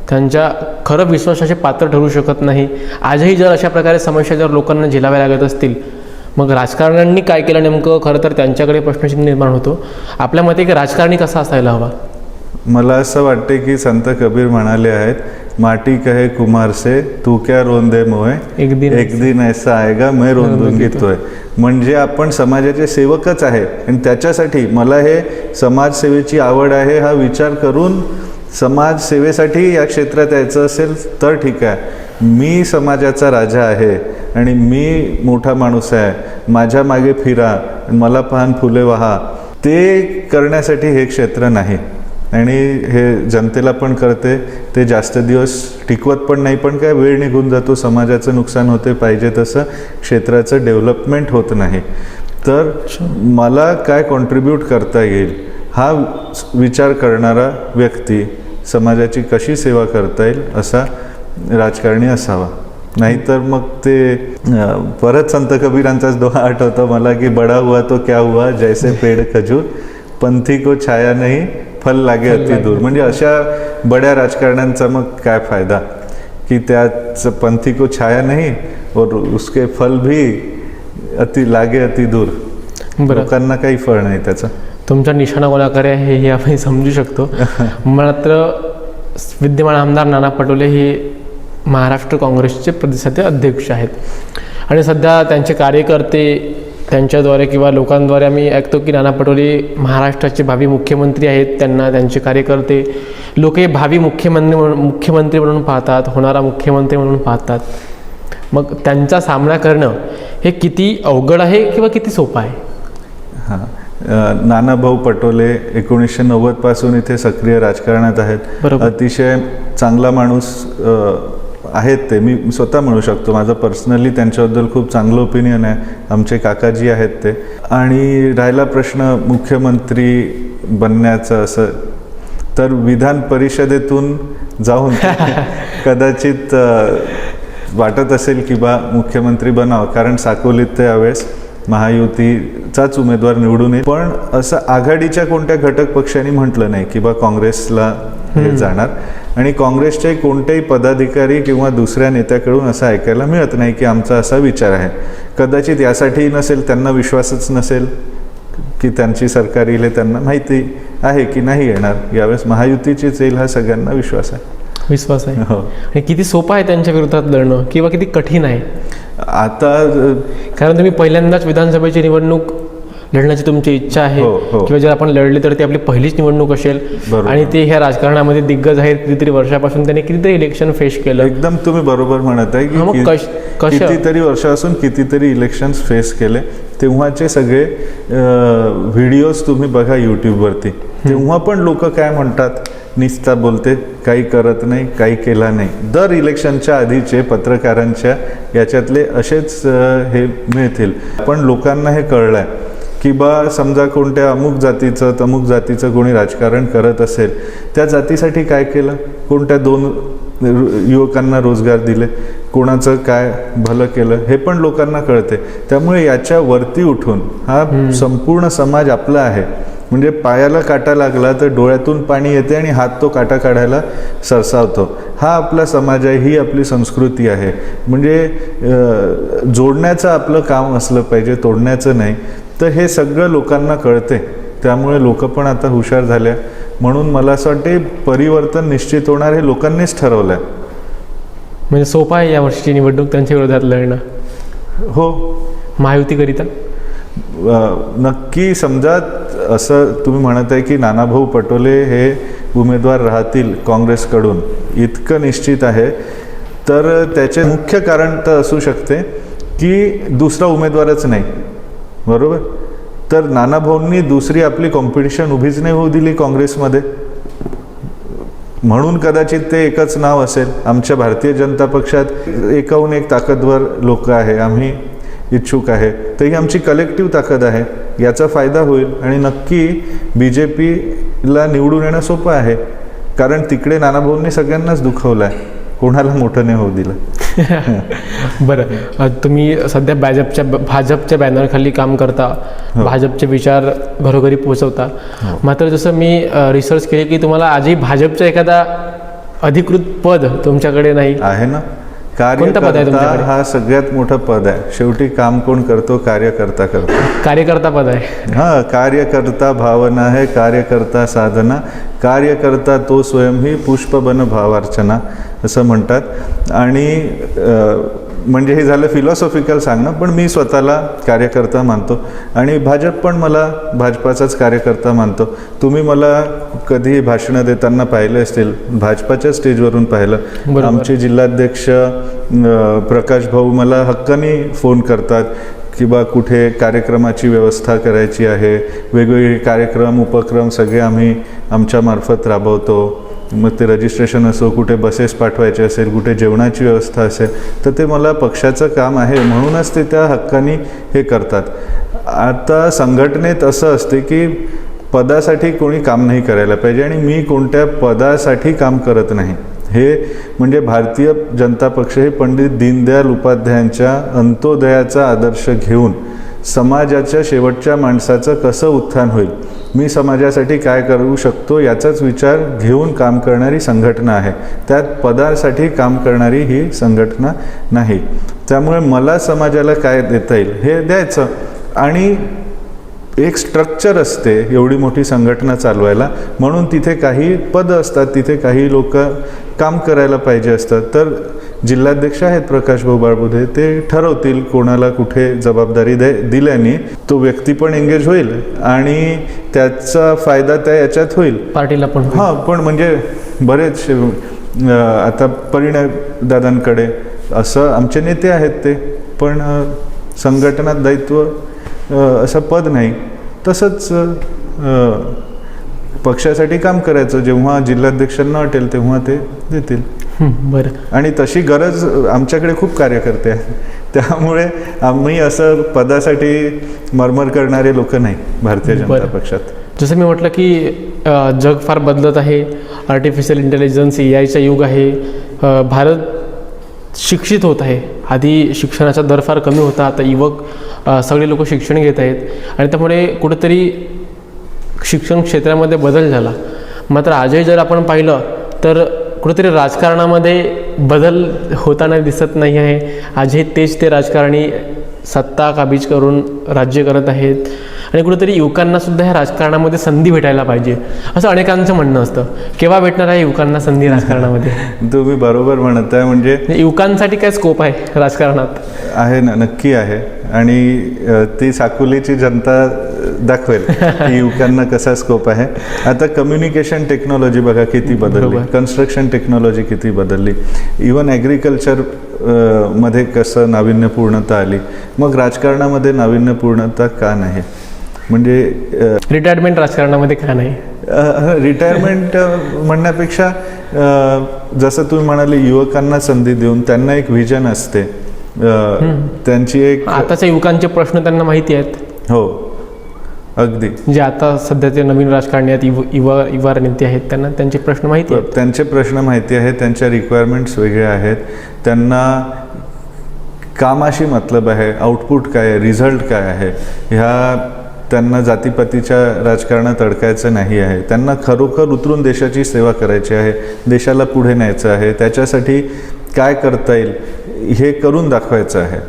त्यांच्या खरं विश्वासाचे पात्र ठरू शकत नाही. आजही जर अशा प्रकारे समस्या जर लोकांना झेलाव्या लागत असतील, मग राजकारण्यांनी काय केलं नेमकं, खरं तर त्यांच्याकडे प्रश्नचिन्ह निर्माण होतो. आपल्या मते एक राजकारणी कसा असायला हवा? मला असं वाटते की संत कबीर म्हणाले आहेत, माटी कहे कुम्हार से तू क्या रोंदे मोय, एक दिन ऐसा आएगा मैं रोंदूंगी तोय. म्हणजे आपण समाजाचे सेवकच आहे आणि त्याच्यासाठी मला हे समाजसेवेची आवड आहे हा विचार करून समाजसेवेसाठी या क्षेत्रात यायचं असेल तर ठीक आहे. मी समाजाचा राजा आहे आणि मी मोठा माणूस आहे, माझ्या मागे फिरा, मला पान फुले वाहा, ते करण्यासाठी हे क्षेत्र नाही. आणि हे जनतेला पण करते, ते जास्त दिवस टिकवत पण नाही, पण काय वेळ निघून जातो, समाजाचं नुकसान होते, पाहिजे तसं क्षेत्राचं डेव्हलपमेंट होत नाही. तर मला काय कॉन्ट्रीब्यूट करता येईल हा विचार करणारा व्यक्ती समाजाची कशी सेवा करता येईल असा राजकारणी असावा. नाहीतर मग ते परत संत कबीरांचाच दोहा आठवतो मला की बडा हुआ तो क्या हुआ, जैसे पेड़ खजूर, पंथी को छाया नहीं, फल लागे अति दूर. म्हणजे अशा बड्या राजकारण्यांचा मग काय फायदा की त्याच पंथी को छाया नहीं और उसके फल भी लागे अति दूर, लोकांना काही फळ नाही त्याचं. तुमचा निशाणा कोणाकडे आहे हे आपण समजू शकतो. मात्र विद्यमान आमदार नाना पटोले हे महाराष्ट्र काँग्रेसचे प्रतिष्ठाते अध्यक्ष आहेत आणि सध्या त्यांचे कार्यकर्ते त्यांच्याद्वारे किंवा लोकांद्वारे आम्ही ऐकतो की नाना पटोले महाराष्ट्राचे भावी मुख्यमंत्री आहेत. त्यांना त्यांचे कार्यकर्ते लोक हे भावी मुख्यमंत्री म्हणून पाहतात, होणारा मुख्यमंत्री म्हणून पाहतात. मग त्यांचा सामना करणं हे किती अवघड आहे किंवा किती सोपं आहे? हां, नानाभाऊ पटोले 1990 पासून इथे सक्रिय राजकारणात आहेत. अतिशय चांगला माणूस आहेत ते, मी स्वतः म्हणू शकतो. माझं पर्सनली त्यांच्याबद्दल खूप चांगलं ओपिनियन आहे. आमचे काकाजी आहेत ते. आणि राहिला प्रश्न मुख्यमंत्री बनण्याचं, असं तर विधान परिषदेतून जाऊन कदाचित वाटत असेल की बा मुख्यमंत्री बनावं, कारण साकोलीत ते यावेळेस महायुतीचाच उमेदवार निवडून येईल. पण असं आघाडीच्या कोणत्या घटक पक्षांनी म्हटलं नाही की बा काँग्रेसला हे जाणार. आणि काँग्रेसचे कोणतेही पदाधिकारी किंवा दुसऱ्या नेत्याकडून असं ऐकायला मिळत नाही की आमचा असा विचार आहे. कदाचित यासाठी नसेल, त्यांना विश्वासच नसेल, की त्यांची सरकार येईल हे त्यांना माहिती आहे की नाही येणार. यावेळेस महायुतीचीच येईल हा सगळ्यांना विश्वास आहे. विश्वास आहे. हो. आणि किती सोपं आहे त्यांच्या विरोधात लढणं किंवा किती कठीण आहे? आता कारण तुम्ही पहिल्यांदाच विधानसभेची निवडणूक लढण्याची तुमची इच्छा आहे हो, हो. किंवा जर आपण लढली तर ती आपली पहिलीच निवडणूक असेल. बरोबर. आणि ते ह्या राजकारणामध्ये दिग्गज आहेत. कितीतरी वर्षापासून त्यांनी कितीतरी इलेक्शन फेस केलं. एकदम तुम्ही बरोबर म्हणत आहे हा, मग की कशा कितीतरी वर्षापासून कितीतरी इलेक्शन्स फेस केले. तेव्हाचे सगळे व्हिडिओज तुम्ही बघा यूट्यूबवरती. तेव्हा पण लोक काय म्हणतात, निस्ता बोलते, काही करत नाही, काही केला नाही. दर इलेक्शनच्या आधीचे पत्रकारांच्या याच्यातले असेच हे मिळतील. पण लोकांना हे कळलं आहे की बा समजा कोणत्या अमुक जातीचं तमुक जातीचं कोणी राजकारण करत असेल, त्या जातीसाठी काय केलं, कोणत्या 2 युवकांना रोजगार दिले, कोणाचं काय भलं केलं हे पण लोकांना कळते. त्यामुळे याच्या वरती उठून हा संपूर्ण समाज आपला आहे. म्हणजे पायाला काटा लागला तर डोळ्यातून पाणी येते आणि हात तो काटा काढायला सरसावतो. हा आपला समाज आहे, ही आपली संस्कृती आहे. म्हणजे जोडण्याचं आपलं काम असलं पाहिजे, तोडण्याचं नाही. तर हे सगळं लोकांना कळते. त्यामुळे लोक पण आता हुशार झाल्या. म्हणून मला असं वाटते परिवर्तन निश्चित होणार हे लोकांनीच ठरवलं आहे. म्हणजे सोपं आहे यावर्षीची निवडणूक त्यांच्या विरोधात लढणं हो. महायुतीकरिता? नक्की. समजा असं तुम्ही म्हणत आहे की नानाभाऊ पटोले हे उमेदवार राहतील काँग्रेसकडून, इतकं निश्चित आहे. तर त्याचे मुख्य कारण तर असू शकते की दुसरा उमेदवारच नाही. बरोबर. तर नानाभाऊंनी दुसरी आपली कॉम्पिटिशन उभीच नाही होऊ दिली काँग्रेसमध्ये. म्हणून कदाचित ते एकच नाव असेल. आमच्या भारतीय जनता पक्षात एकाहून एक ताकदवर लोक आहे, आम्ही इच्छुक आहे. तर ही आमची कलेक्टिव्ह ताकद आहे. याचा फायदा होईल आणि नक्की BJPला निवडून येणं सोपं आहे. कारण तिकडे नानाभाऊंनी सगळ्यांनाच दुखवलं आहे, कोणाला मोठं नाही होऊ दिलं. बरं, तुम्ही सध्या भाजपच्या बॅनरखाली काम करता, भाजपचे विचार घरोघरी पोहोचवता. मात्र जसं मी रिसर्च केले की तुम्हाला आजही भाजपचं एखादा अधिकृत पद तुमच्याकडे नाही आहे ना. कोणतं पद आहे कार्यकर्ता तुमच्याकडे? हा सगळ्यात मोठं पद आहे. शेवटी काम कोण करतो, कार्यकर्ता करतो. कार्यकर्ता पद आहे. हाँ, कार्यकर्ता भावना है, कार्यकर्ता साधना, कार्यकर्ता तो स्वयं ही पुष्प बन भावार्चना असं म्हणतात. आणि म्हणजे हे झालं फिलॉसॉफिकल सांगणं. पण मी स्वतःला कार्यकर्ता मानतो आणि भाजप पण मला भाजपाचाच कार्यकर्ता मानतो. तुम्ही मला कधी भाषणं देताना पाहिले असतील, भाजपाच्या स्टेजवरून पाहिलं. आमचे जिल्हाध्यक्ष प्रकाश भाऊ मला हक्काने फोन करतात की बा कुठे कार्यक्रमाची व्यवस्था करायची आहे, वेगवेगळे कार्यक्रम उपक्रम सगळे आम्ही आमच्यामार्फत राबवतो. मग ते रजिस्ट्रेशन असो, कुठे बसेस पाठवायचे असेल, कुठे जेवणाची व्यवस्था असेल, तर ते मला पक्षाचं काम आहे म्हणूनच ते त्या हक्काने हे करतात. आता संघटनेत असं असते की पदासाठी कोणी काम नाही करायला पाहिजे आणि मी कोणत्या पदासाठी काम करत नाही. हे म्हणजे भारतीय जनता पक्ष हे पंडित दीनदयाल उपाध्यायांच्या अंत्योदयाचा आदर्श घेऊन समाजाच्या शेवटच्या माणसाचं कसं उत्थान होईल, मी समाजासाठी काय करू शकतो याचाच विचार घेऊन काम करणारी संघटना आहे. त्यात पदासाठी काम करणारी ही संघटना नाही. त्यामुळे मला समाजाला काय देता येईल हे द्यायचं. आणि एक स्ट्रक्चर असते एवढी मोठी संघटना चालवायला, म्हणून तिथे काही पदं असतात, तिथे काही लोक काम करायला पाहिजे असतात. तर जिल्हाध्यक्ष आहेत प्रकाश भाऊ बाळबुधे, ते ठरवतील कोणाला कुठे जबाबदारी दिल्याने तो व्यक्ती पण एंगेज होईल आणि त्याचा फायदा त्या याच्यात होईल, पार्टीला पण. हां, पण म्हणजे बरेच आता परिणय दादांकडे असं आमचे नेते आहेत, ते पण संघटनात दायित्व असं पद नाही. तसंच पक्षासाठी काम करायचं. जेव्हा जिल्हाध्यक्षांना वाटेल तेव्हा ते देतील. बरं. आणि तशी गरज आमच्याकडे खूप कार्यकर्ते आहेत. त्यामुळे आम्ही असं पदासाठी मरमर करणारे लोक नाही भारतीय जनता पक्षात. जसं मी म्हटलं की जग फार बदलत आहे. आर्टिफिशियल इंटेलिजन्स, AIचं युग आहे. भारत शिक्षित होत आहे. आधी शिक्षणाचा दर फार कमी होता, आता युवक सगळे लोक शिक्षण घेत आहेत आणि त्यामुळे कुठेतरी शिक्षण क्षेत्रामध्ये बदल झाला. मात्र आजही जर आपण पाहिलं तर कुठेतरी राजकारणामध्ये बदल होताना दिसत नाही आहे. आजही तेच ते राजकारणी सत्ता काबीज करून राज्य करत आहेत. आणि कुठेतरी युवकांना सुद्धा ह्या राजकारणामध्ये संधी भेटायला पाहिजे असं अनेकांचं म्हणणं असतं. केव्हा भेटणार आहे युवकांना संधी राजकारणामध्ये? तुम्ही बरोबर म्हणत आहे. म्हणजे युवकांसाठी काय स्कोप आहे राजकारणात? आहे ना, नक्की आहे. आणि ती साकोलीची जनता दाखवेल की युवकांना कसा स्कोप आहे. आता कम्युनिकेशन टेक्नॉलॉजी बघा किती बदलली, कन्स्ट्रक्शन टेक्नॉलॉजी किती बदलली, इवन ॲग्रिकल्चर मध्ये कसं नाविन्यपूर्णता आली. मग राजकारणामध्ये नाविन्यपूर्णता का नाही? म्हणजे रिटायरमेंट राजकारणामध्ये का नाही? रिटायरमेंट म्हणण्यापेक्षा जसं तुम्ही म्हणाले युवकांना संधी देऊन त्यांना एक व्हिजन असते, त्यांची एक आताच्या युवकांचे प्रश्न त्यांना माहिती आहेत. हो, अगदी. जे आता सध्याचे नवीन राजकारणी आहेत, युवा नेते आहेत, त्यांना त्यांचे प्रश्न माहिती आहेत. त्यांचे प्रश्न माहिती आहेत, त्यांच्या रिक्वायरमेंट्स वेगळ्या आहेत. त्यांना कामाशी मतलब आहे, आउटपुट काय आहे, रिझल्ट काय आहे. ह्या त्यांना जातीपातीच्या राजकारणात अडकायचं नाही आहे. त्यांना खरोखर उतरून देशाची सेवा करायची आहे, देशाला पुढे न्यायचं आहे. त्याच्यासाठी काय करता येईल हे करून दाखवायचं आहे.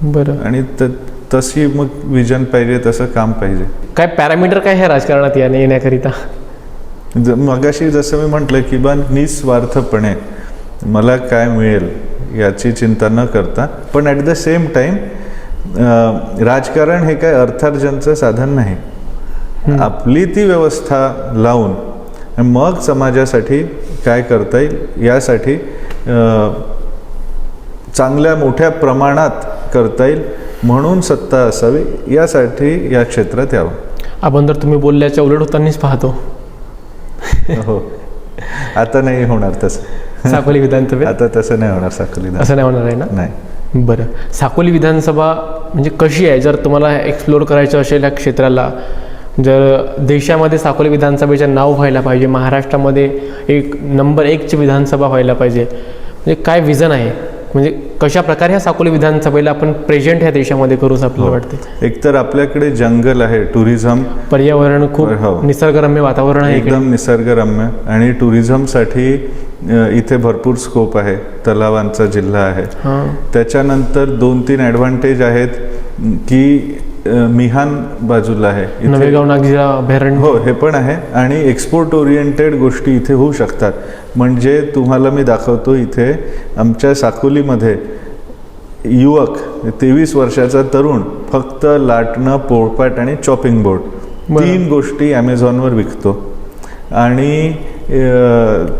बरं. आणि तशी मग विजन पाहिजे, तसं काम पाहिजे. काय पॅरामीटर काय आहे राजकारणात येण्याकरिता? मगाशी जसं मी म्हटलं की बा निस्वार्थपणे मला काय मिळेल याची चिंता न करता, पण ॲट द सेम टाईम राजकारण हे काय अर्थार्जनचं साधन नाही. आपली ती व्यवस्था लावून मग समाजासाठी काय करता येईल यासाठी चांगल्या मोठ्या प्रमाणात करता येईल म्हणून सत्ता असावी, यासाठी या क्षेत्रात यावं. आपण तर तुम्ही बोलल्याच्या उलट होतानाच पाहतो. हो, आता नाही होणार तसं. साकोली विधानसभेत आता तसं नाही होणार. साकोली असं नाही होणार आहे ना? नाही. बरं, साकोली विधानसभा म्हणजे कशी आहे? जर तुम्हाला एक्सप्लोअर करायचं असेल या क्षेत्राला, जर देशामध्ये साकोली विधानसभेचं नाव व्हायला पाहिजे, महाराष्ट्रामध्ये एक नंबर 1ची विधानसभा व्हायला पाहिजे, म्हणजे काय विजन आहे? म्हणजे कशा प्रकारे ह्या साकोली विधानसभेला आपण प्रेझेंट ह्या देशामध्ये करूच आपल्याला वाटते? एकतर आपल्याकडे जंगल आहे, टुरिझम, पर्यावरण खूप निसर्गरम्य वातावरण आहे, एकदम निसर्गरम्य. आणि टुरिझमसाठी इथे भरपूर स्कोप आहे. तलावांचा जिल्हा आहे. त्याच्यानंतर 2-3 ॲडव्हान्टेज आहेत की मिहान बाजूला आहे, नवेगाव नागझिरा अभयारण्य. हो, हे पण आहे. आणि एक्सपोर्ट ओरिएंटेड गोष्टी इथे होऊ शकतात. म्हणजे तुम्हाला मी दाखवतो, इथे आमच्या साकोलीमध्ये युवक 23 वर्षाचा तरुण फक्त लाटणं, पोळपाट आणि चॉपिंग बोर्ड 3 गोष्टी ॲमेझॉनवर विकतो. आणि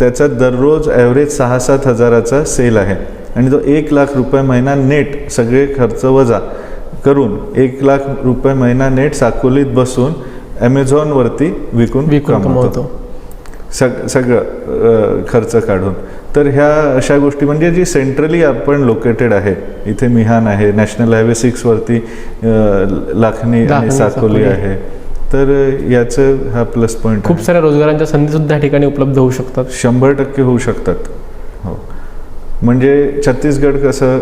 त्याचा दररोज ॲव्हरेज 6-7 हजाराचा सेल आहे. आणि तो 1 लाख रुपये महिना नेट, सगळे खर्च वजा करून 1 लाख रुपये महिना नेट साकोलीत बसून ॲमेझॉनवरती विकून कमवतो, सगळं खर्च काढून. तर ह्या अशा गोष्टी, म्हणजे जी सेंट्रली आपण लोकेटेड आहे, इथे मिहान आहे, नॅशनल हायवे 6वरती लाखनी आणि साकोली आहे. तर याचं हा प्लस पॉईंट. खूप साऱ्या रोजगारांच्या संधी सुद्धा या ठिकाणी उपलब्ध होऊ शकतात. 100% होऊ शकतात. हो, म्हणजे छत्तीसगड कसं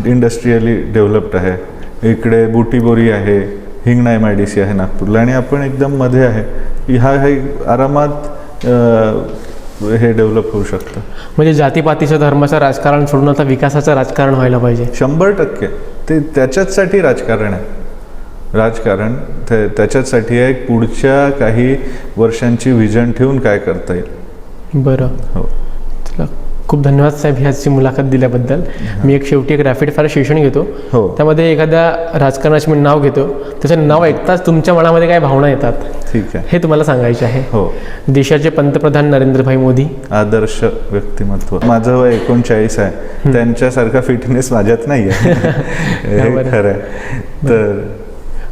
इंडस्ट्रियली डेव्हलप्ड आहे, इकडे बुटीबोरी आहे, हिंगणा MIDC आहे नागपूरला, आणि आपण एकदम मध्ये आहे. हे आरामात हे डेव्हलप होऊ शकतं. म्हणजे जातीपातीच्या धर्माचं राजकारण सोडून आता विकासाचं राजकारण व्हायला पाहिजे. 100% ते त्याच्याचसाठी राजकारण आहे. राजकारण त्याच्यासाठी आहे, पुढच्या काही वर्षांची व्हिजन ठेवून काय करता येईल. बरं. हो, चला, खूप धन्यवाद साहेब ह्याची मुलाखत दिल्याबद्दल. मी एक रॅपिड फायर सेशन घेतो. हो, त्यामध्ये एखाद्या राजकारणाचे मी नाव घेतो, त्याचं नाव ऐकताच तुमच्या मनामध्ये काय भावना येतात ठीक आहे, हे तुम्हाला सांगायचे आहे. हो. देशाचे पंतप्रधान नरेंद्रभाई मोदी, आदर्श व्यक्तिमत्व. माझं वय 39 आहे, त्यांच्यासारखा फिटनेस माझ्यात नाही आहे. हे खरं आहे. तर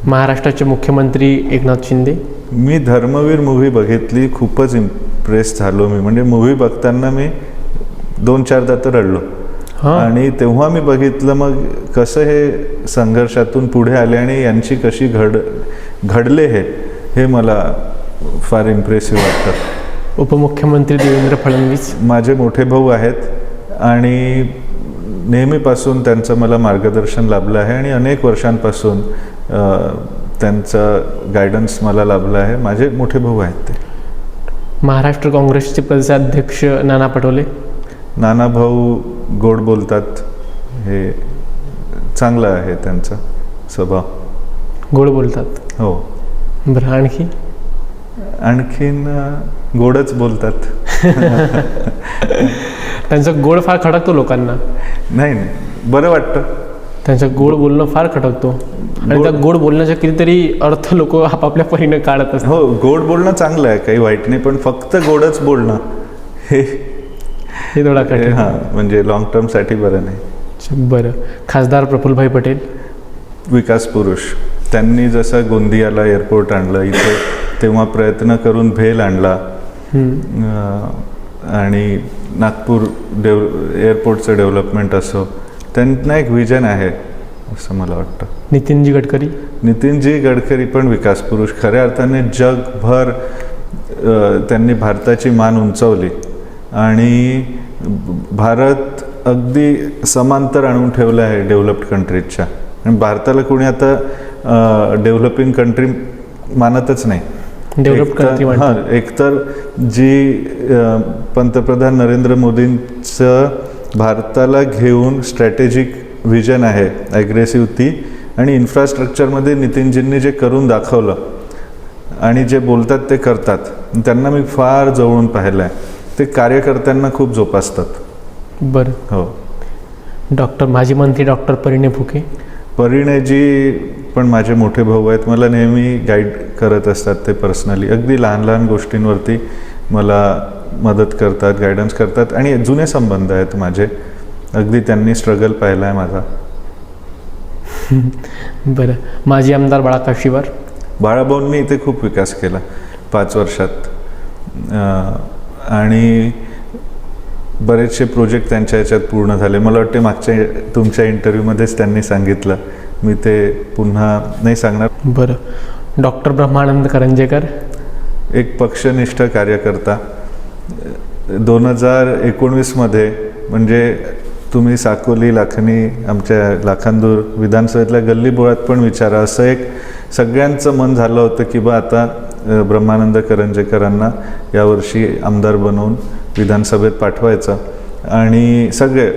महाराष्ट्राचे मुख्यमंत्री एकनाथ शिंदे. मी धर्मवीर मूव्ही बघितली, खूपच इम्प्रेस झालो मी. म्हणजे मूव्ही बघताना मी 2-4दा तर रडलो. आणि तेव्हा मी बघितलं मग कसं हे संघर्षातून पुढे आले आणि यांची कशी घडले हे मला फार इम्प्रेसिव्ह वाटतं. उपमुख्यमंत्री देवेंद्र फडणवीस माझे मोठे भाऊ आहेत आणि नेहमीपासून त्यांचं मला मार्गदर्शन लाभलं आहे आणि अनेक वर्षांपासून त्यांचा गायडन्स मला लाभला आहे. माझे मोठे भाऊ आहेत ते. महाराष्ट्र काँग्रेसचे प्रदेशाध्यक्ष नाना पटोले. नाना भाऊ गोड बोलतात, हे चांगलं आहे त्यांचा स्वभाव. गोड बोलतात. हो. बरं, आणखीन गोडच बोलतात. त्यांचा गोड फार खटकतो लोकांना. नाही, बरं वाटतं. त्यांचं गोड बोलणं फार खटकतो आणि त्या गोड बोलण्याचा कितीतरी अर्थ लोक आपापल्या परीने काढत असतात. हो, गोड बोलणं चांगलं आहे, काही वाईट नाही, पण फक्त गोडच बोलणं हे थोडा कठीण. हां, म्हणजे लॉंग टर्मसाठी बरं नाही. बरं, खासदार प्रफुल्लभाई पटेल विकास पुरुष. त्यांनी जसं गोंदियाला एअरपोर्ट आणलं इथे, तेव्हा प्रयत्न करून भेल आणला. आणि नागपूर एअरपोर्टचं डेव्हलपमेंट असो, त्यांना एक विजन आहे असं मला वाटतं. नितीनजी गडकरी पण विकास पुरुष. खऱ्या अर्थाने जगभर त्यांनी भारताची मान उंचावली आणि भारत अगदी समांतर आणून ठेवलं आहे डेव्हलप्ड कंट्रीजच्या. आणि भारताला कोणी आता डेव्हलपिंग कंट्री मानतच नाही. एकतर जी पंतप्रधान नरेंद्र मोदींचं भारताला घेऊन स्ट्रॅटेजिक विजन आहे, ॲग्रेसिव्ह ती, आणि इन्फ्रास्ट्रक्चरमध्ये नितीनजींनी जे करून दाखवलं आणि जे बोलतात ते करतात, त्यांना मी फार जवळून पाहिलं आहे. ते कार्यकर्त्यांना खूप जोपासतात. बरं. हो. माजी मंत्री डॉक्टर परिणय फुके. परिणयजी पण माझे मोठे भाऊ आहेत. मला नेहमी गाईड करत असतात ते पर्सनली. अगदी लहान लहान गोष्टींवरती मला मदत करतात, गायडन्स करतात आणि जुने संबंध आहेत माझे. अगदी त्यांनी स्ट्रगल पाहिला आहे माझा. बरं, माजी आमदार बाळा काशीवार. बाळाभाऊंनी इथे खूप विकास केला 5 वर्षात आणि बरेचसे प्रोजेक्ट त्यांच्या ह्याच्यात पूर्ण झाले. मला वाटते मागच्या तुमच्या इंटरव्ह्यूमध्येच त्यांनी सांगितलं, मी ते पुन्हा नाही सांगणार. बरं, डॉक्टर ब्रह्मानंद करंजेकर. एक पक्षनिष्ठ कार्यकर्ता. 2019मध्ये म्हणजे तुम्ही साकोली, लाखनी, आमच्या लाखांदूर विधानसभेतल्या गल्लीबोळात पण विचारा, असं एक सगळ्यांचं मन झालं होतं की बा आता ब्रह्मानंद करंजेकरांना यावर्षी आमदार बनवून विधानसभेत पाठवायचं. आणि सगळे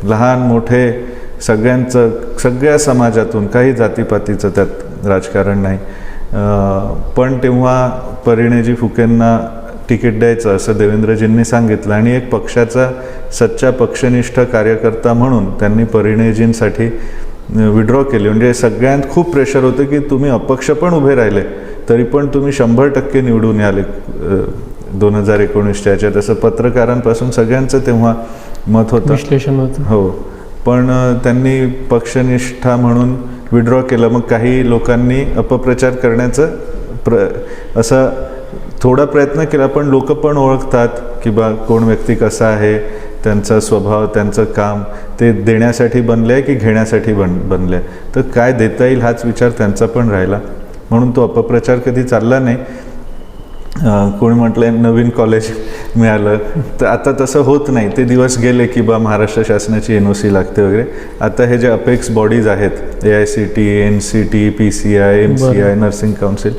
लहान मोठे सगळ्यांचं, सगळ्या समाजातून, काही जातीपातीचं त्यात राजकारण नाही, पण तेव्हा परिणयजी फुकेंना तिकीट द्यायचं असं देवेंद्रजींनी सांगितलं आणि एक पक्षाचा सच्चा पक्षनिष्ठ कार्यकर्ता म्हणून त्यांनी परिणयजींसाठी विड्रॉ केली. म्हणजे सगळ्यांत खूप प्रेशर होतं की तुम्ही अपक्ष पण उभे राहिले तरी पण तुम्ही 100% निवडून याले 2019च्या याच्यात, असं पत्रकारांपासून सगळ्यांचं तेव्हा मत होतं, विश्लेषण होतं. हो, पण त्यांनी पक्षनिष्ठा म्हणून विड्रॉ केलं. मग काही लोकांनी अपप्रचार करण्याचं असा थोडा प्रयत्न केला, पण लोक पण ओळखतात की बा कोण व्यक्ती कसा आहे, त्यांचा स्वभाव, त्यांचं काम ते देण्यासाठी बनले आहे की घेण्यासाठी बनले, तर काय देता येईल हाच विचार त्यांचा पण राहिला. म्हणून तो अपप्रचार कधी चालला नाही. कोणी म्हटलं नवीन कॉलेज मिळालं, तर आता तसं होत नाही. ते दिवस गेले की बा महाराष्ट्र शासनाची NOC लागते वगैरे. आता हे जे अपेक्स बॉडीज आहेत, AICT, NCT, PCI, MCI, nursing council,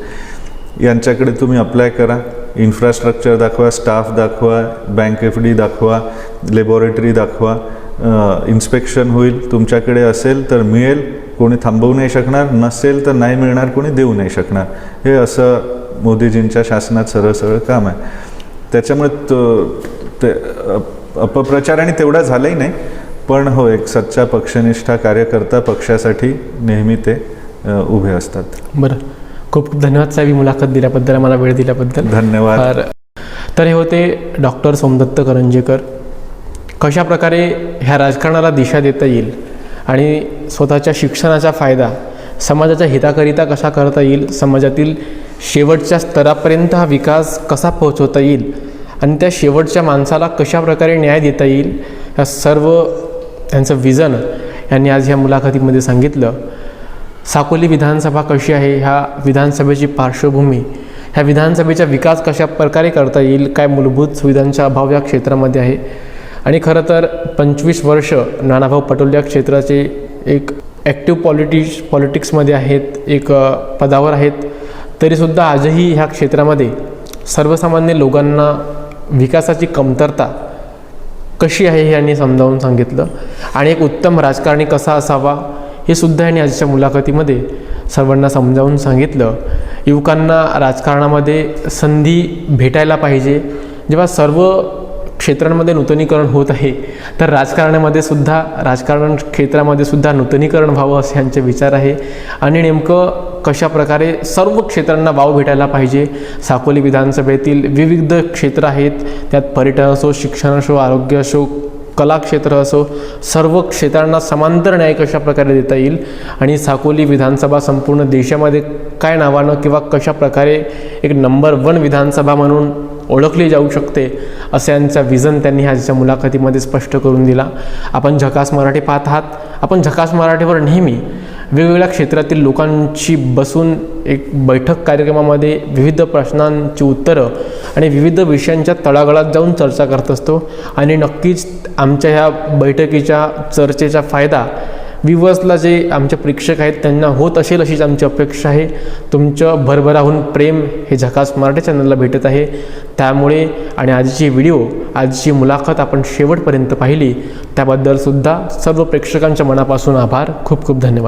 यांच्याकडे तुम्ही अप्लाय करा, इन्फ्रास्ट्रक्चर दाखवा, स्टाफ दाखवा, बँक FD दाखवा, लॅबॉरेटरी दाखवा, इन्स्पेक्शन होईल. तुमच्याकडे असेल तर मिळेल, कोणी थांबवू नाही शकणार, नसेल तर नाही मिळणार, कोणी देऊ नाही शकणार. हे असं मोदीजींच्या शासनात सरळ सरळ काम आहे. त्याच्यामुळे ते अपप्रचार आणि तेवढा झालाही नाही, पण हो, एक सच्चा पक्षनिष्ठा कार्यकर्ता, पक्षासाठी नेहमी ते उभे असतात. बरं, खूप खूप धन्यवाद साहेब, मुलाखत दिल्याबद्दल, मला वेळ दिल्याबद्दल धन्यवाद. तर हे होते डॉक्टर सोमदत्त करंजेकर. कशा प्रकारे ह्या राजकारणाला दिशा देता येईल आणि स्वतःच्या शिक्षणाचा फायदा समाजाच्या हिताकरिता कसा करता येईल, समाजातील शेवटच्या स्तरापर्यंत हा विकास कसा पोहोचवता येईल आणि त्या शेवटच्या माणसाला कशा प्रकारे न्याय देता येईल, ह्या सर्व त्यांचं विजन यांनी आज ह्या मुलाखतीमध्ये सांगितलं. साकोली विधानसभा कशी आहे, ह्या विधानसभेची पार्श्वभूमी, ह्या विधानसभेचा विकास कशा प्रकारे करता येईल, काय मूलभूत सुविधांचा अभाव या क्षेत्रामध्ये आहे, आणि खरं तर 25 वर्ष नानाभाऊ पटोले या क्षेत्राचे एक ॲक्टिव्ह पॉलिटिक्समध्ये आहेत, एक पदावर आहेत, तरीसुद्धा आजही ह्या क्षेत्रामध्ये सर्वसामान्य लोकांना विकासाची कमतरता कशी आहे हे यांनी समजावून सांगितलं. आणि एक उत्तम राजकारणी कसा असावा हे सुद्धा यांनी आजच्या मुलाखतीमध्ये सर्वांना समजावून सांगितलं. युवकांना राजकारणामध्ये संधी भेटायला पाहिजे. जेव्हा सर्व क्षेत्रांमध्ये नूतनीकरण होत आहे तर राजकारण क्षेत्रामध्ये सुद्धा नूतनीकरण व्हावं असे यांचे विचार आहे. आणि नेमकं कशा प्रकारे सर्व क्षेत्रांना वाव भेटायला पाहिजे. साकोली विधानसभेतील विविध क्षेत्र आहेत, त्यात पर्यटन असो, शिक्षण असो, आरोग्य असो, कला क्षेत्र असो, सर्व क्षेत्रांना समांतर न्याय कशा प्रकारे देता येईल आणि साकोली विधानसभा संपूर्ण देशामध्ये काय नावानं किंवा कशा प्रकारे एक नंबर 1 विधानसभा म्हणून ओळखली जाऊ शकते असे यांचा विजन त्यांनी आजच्या मुलाखतीमध्ये स्पष्ट करून दिला. आपण झकास मराठी पाहत आहात. आपण झकास मराठीवर नेहमी वेगवेगळ्या क्षेत्रातील लोकांची बसून एक बैठक कार्यक्रमामध्ये विविध प्रश्नांची उत्तरं आणि विविध विषयांच्या तळागाळात जाऊन चर्चा करत असतो. आणि नक्कीच आमच्या ह्या बैठकीच्या चर्चेचा फायदा व्ह्यूअर्सला जे आमचे प्रेक्षक आहेत त्यांना होत असेल अशीच आमची अपेक्षा आहे. तुमचं भरभराहून प्रेम हे झकास मराठी चॅनलला भेटत आहे. त्यामुळे आणि आजची व्हिडिओ, आजची मुलाखत आपण शेवटपर्यंत पाहिली त्याबद्दल सुद्धा सर्व प्रेक्षकांच्या मनापासून आभार. खूप खूप धन्यवाद.